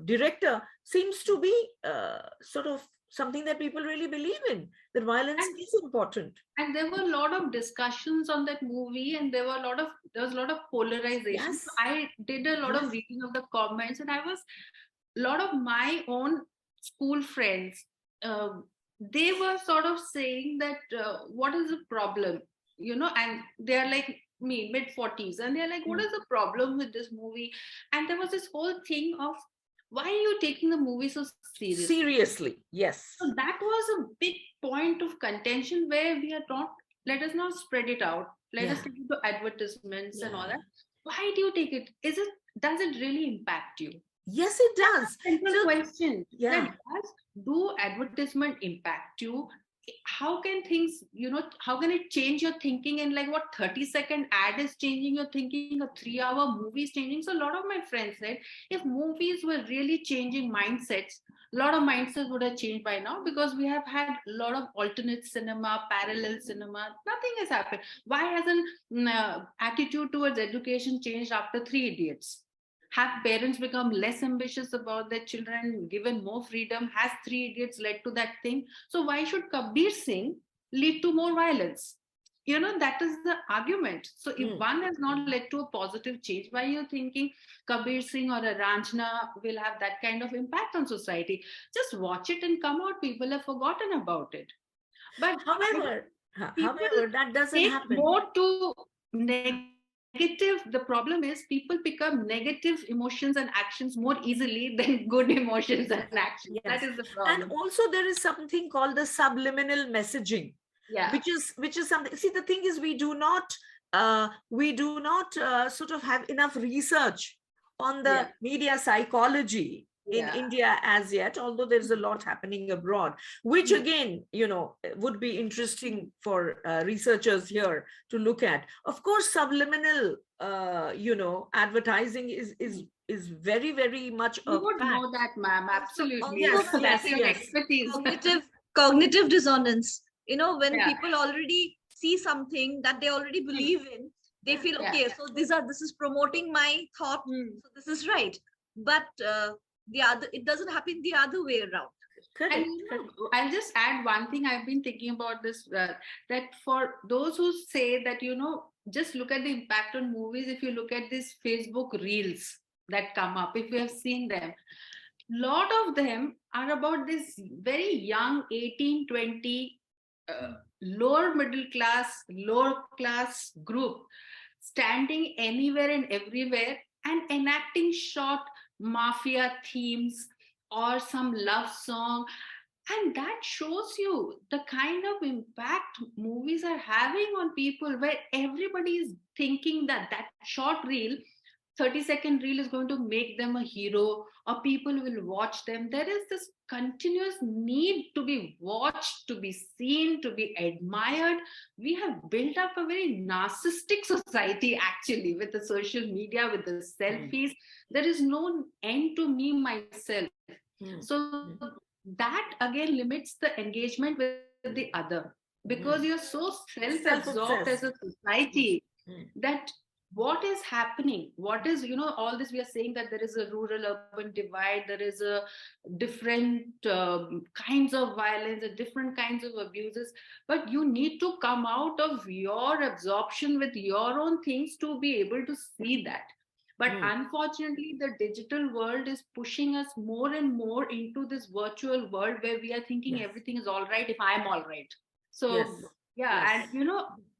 director seems to be sort of something that people really believe in, that violence is important. And there were a lot of discussions on that movie, and there was a lot of polarization. Yes. So I did a lot of reading of the comments, and a lot of my own school friends, they were sort of saying that what is the problem, and they're like me, mid-40s, and they're like, what is the problem with this movie? And there was this whole thing of, why are you taking the movie so seriously? Yes. So that was a big point of contention, where let us not spread it out. Let us take it to advertisements and all that. Why do you take it? Does it really impact you? Yes, it does. Simple question. Yeah. Do advertisement impact you? How can things, how can it change your thinking in like 30-second ad is changing your thinking, a 3-hour movie is changing? So a lot of my friends said, if movies were really changing mindsets, a lot of mindsets would have changed by now, because we have had a lot of alternate cinema, parallel cinema. Nothing has happened. Why hasn't attitude towards education changed after Three Idiots? Have parents become less ambitious about their children, given more freedom? Has Three Idiots led to that thing? So why should Kabir Singh lead to more violence? That is the argument. So if one has not led to a positive change, why are you thinking Kabir Singh or a Ranjana will have that kind of impact on society? Just watch it and come out. People have forgotten about it. But however, that doesn't happen. More to negative. The problem is people pick up negative emotions and actions more easily than good emotions and actions. Yes. That is the problem. And also there is something called the subliminal messaging, which is something. See, the thing is, we do not sort of have enough research on the media psychology in India as yet, although there's a lot happening abroad, which again, would be interesting for researchers here to look at. Of course, subliminal, advertising is very, very much you would know that, ma'am. Absolutely. Yes. Cognitive dissonance. When people already see something that they already believe in, they feel, okay, so this is promoting my thought, so this is right. But it doesn't happen the other way around. And I'll just add one thing. I've been thinking about this, that for those who say that, just look at the impact on movies. If you look at these Facebook reels that come up, if you have seen them, lot of them are about this very young 18, 20, lower middle class, lower class group standing anywhere and everywhere and enacting short mafia themes or some love song, and that shows you the kind of impact movies are having on people, where everybody is thinking that short reel, 30-second reel, is going to make them a hero, or people will watch them. There is this continuous need to be watched, to be seen, to be admired. We have built up a very narcissistic society, actually, with the social media, with the selfies. There is no end to me, myself. So that again limits the engagement with the other, because you're so self-absorbed as a society that what is happening, all this we are saying, that there is a rural-urban divide, there is a different kinds of violence, different kinds of abuses, but you need to come out of your absorption with your own things to be able to see that. But unfortunately, the digital world is pushing us more and more into this virtual world, where we are thinking everything is all right if I'm all right. So, and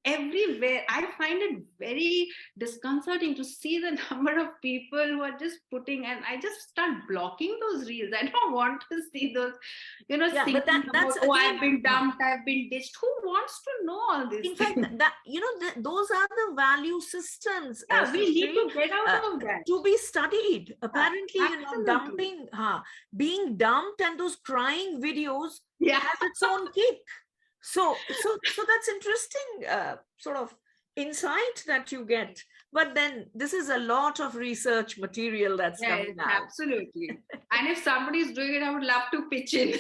everywhere. I find it very disconcerting to see the number of people who are just putting, and I just start blocking those reels. I don't want to see those, Yeah, but thinking that's about, oh, again, I've been dumped, I've been ditched. Who wants to know all this? in fact, that those are the value systems, Yeah, we need Sushri, to get out of that. to be studied. Apparently, Absolutely. dumping, being dumped, and those crying videos Yeah. has its own kick. So that's interesting, sort of insight that you get. But then this is a lot of research material that's coming out. Absolutely. And if somebody's doing it, I would love to pitch in.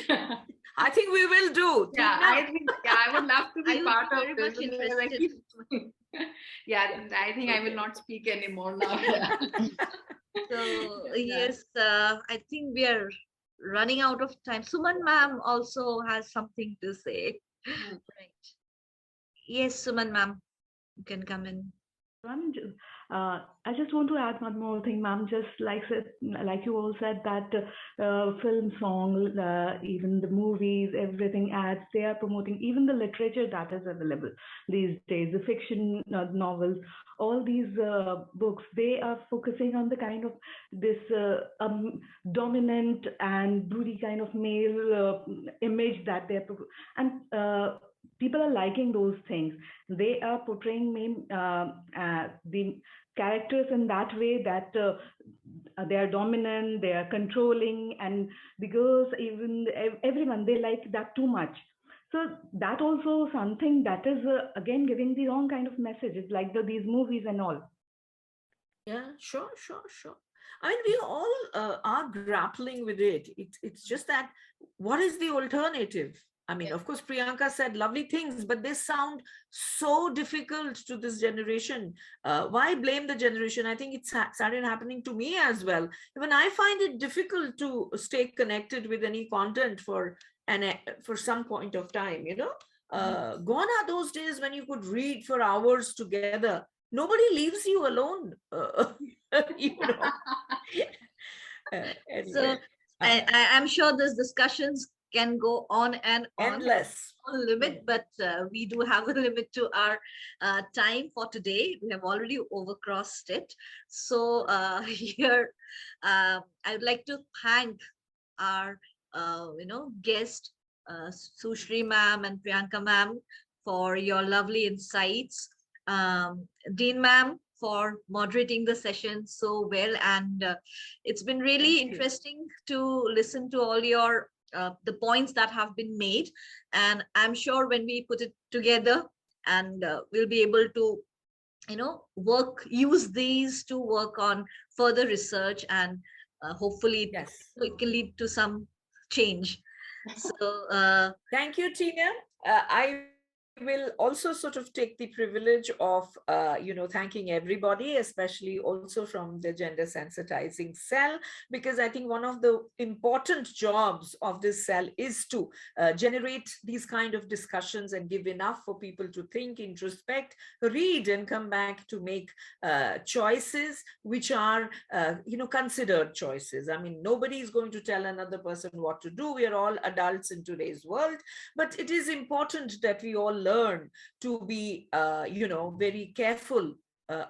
I think we will do. Yeah, Tina? I would love to be I would part be of very this. much interested. Yeah, I think I will not speak anymore now. So Yeah. yes, I think we are running out of time. Suman ma'am also has something to say. Right. Yes, Suman ma'am, you can come in. I just want to add one more thing, ma'am. Just like you all said that film, song, even the movies, everything ads, they are promoting even the literature that is available these days, the fiction novels, all these books. They are focusing on the kind of this dominant and broody kind of male image that they're and people are liking those things. They are portraying the characters in that way that they are dominant, they are controlling, and the girls, even everyone, they like that too much. So that also something that is again giving the wrong kind of messages, like these movies and all. Yeah, sure. I mean, we all are grappling with it. It's just that, what is the alternative? I mean, of course, Priyanka said lovely things, but they sound so difficult to this generation. Why blame the generation? I think it's started happening to me as well. Even I find it difficult to stay connected with any content for some point of time. Gone are those days when you could read for hours together. Nobody leaves you alone. Anyway, So I'm sure these discussions can go on and on. Endless. No limit, but we do have a limit to our time for today. We have already overcrossed it. So here, I would like to thank our, guest, Sushri ma'am and Priyanka ma'am, for your lovely insights. Dean ma'am, for moderating the session so well, and it's been really interesting to listen to all your the points that have been made, and I'm sure when we put it together, and we'll be able to use these to work on further research, and hopefully it can lead to some change. So thank you, Tina. I will also sort of take the privilege of thanking everybody, especially also from the gender sensitizing cell, because I think one of the important jobs of this cell is to generate these kind of discussions and give enough for people to think, introspect, read, and come back to make choices which are considered choices. I mean, nobody is going to tell another person what to do. We are all adults in today's world, but it is important that we all learn to be very careful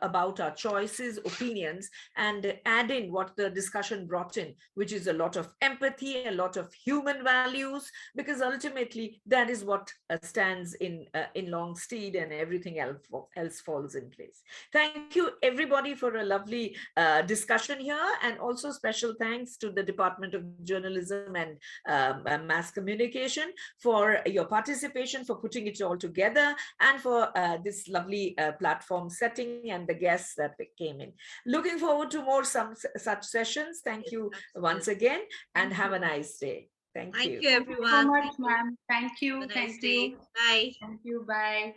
about our choices, opinions, and add in what the discussion brought in, which is a lot of empathy, a lot of human values, because ultimately that is what stands in long stead, and everything else falls in place. Thank you everybody for a lovely discussion here, and also special thanks to the Department of Journalism and Mass Communication for your participation, for putting it all together, and for this lovely platform setting and the guests that came in. Looking forward to more such sessions. Thank you once again, and have a nice day. Thank you. Thank you, everyone. Thank you so much, ma'am. Thank you. Have a nice day. Bye. Thank you. Bye.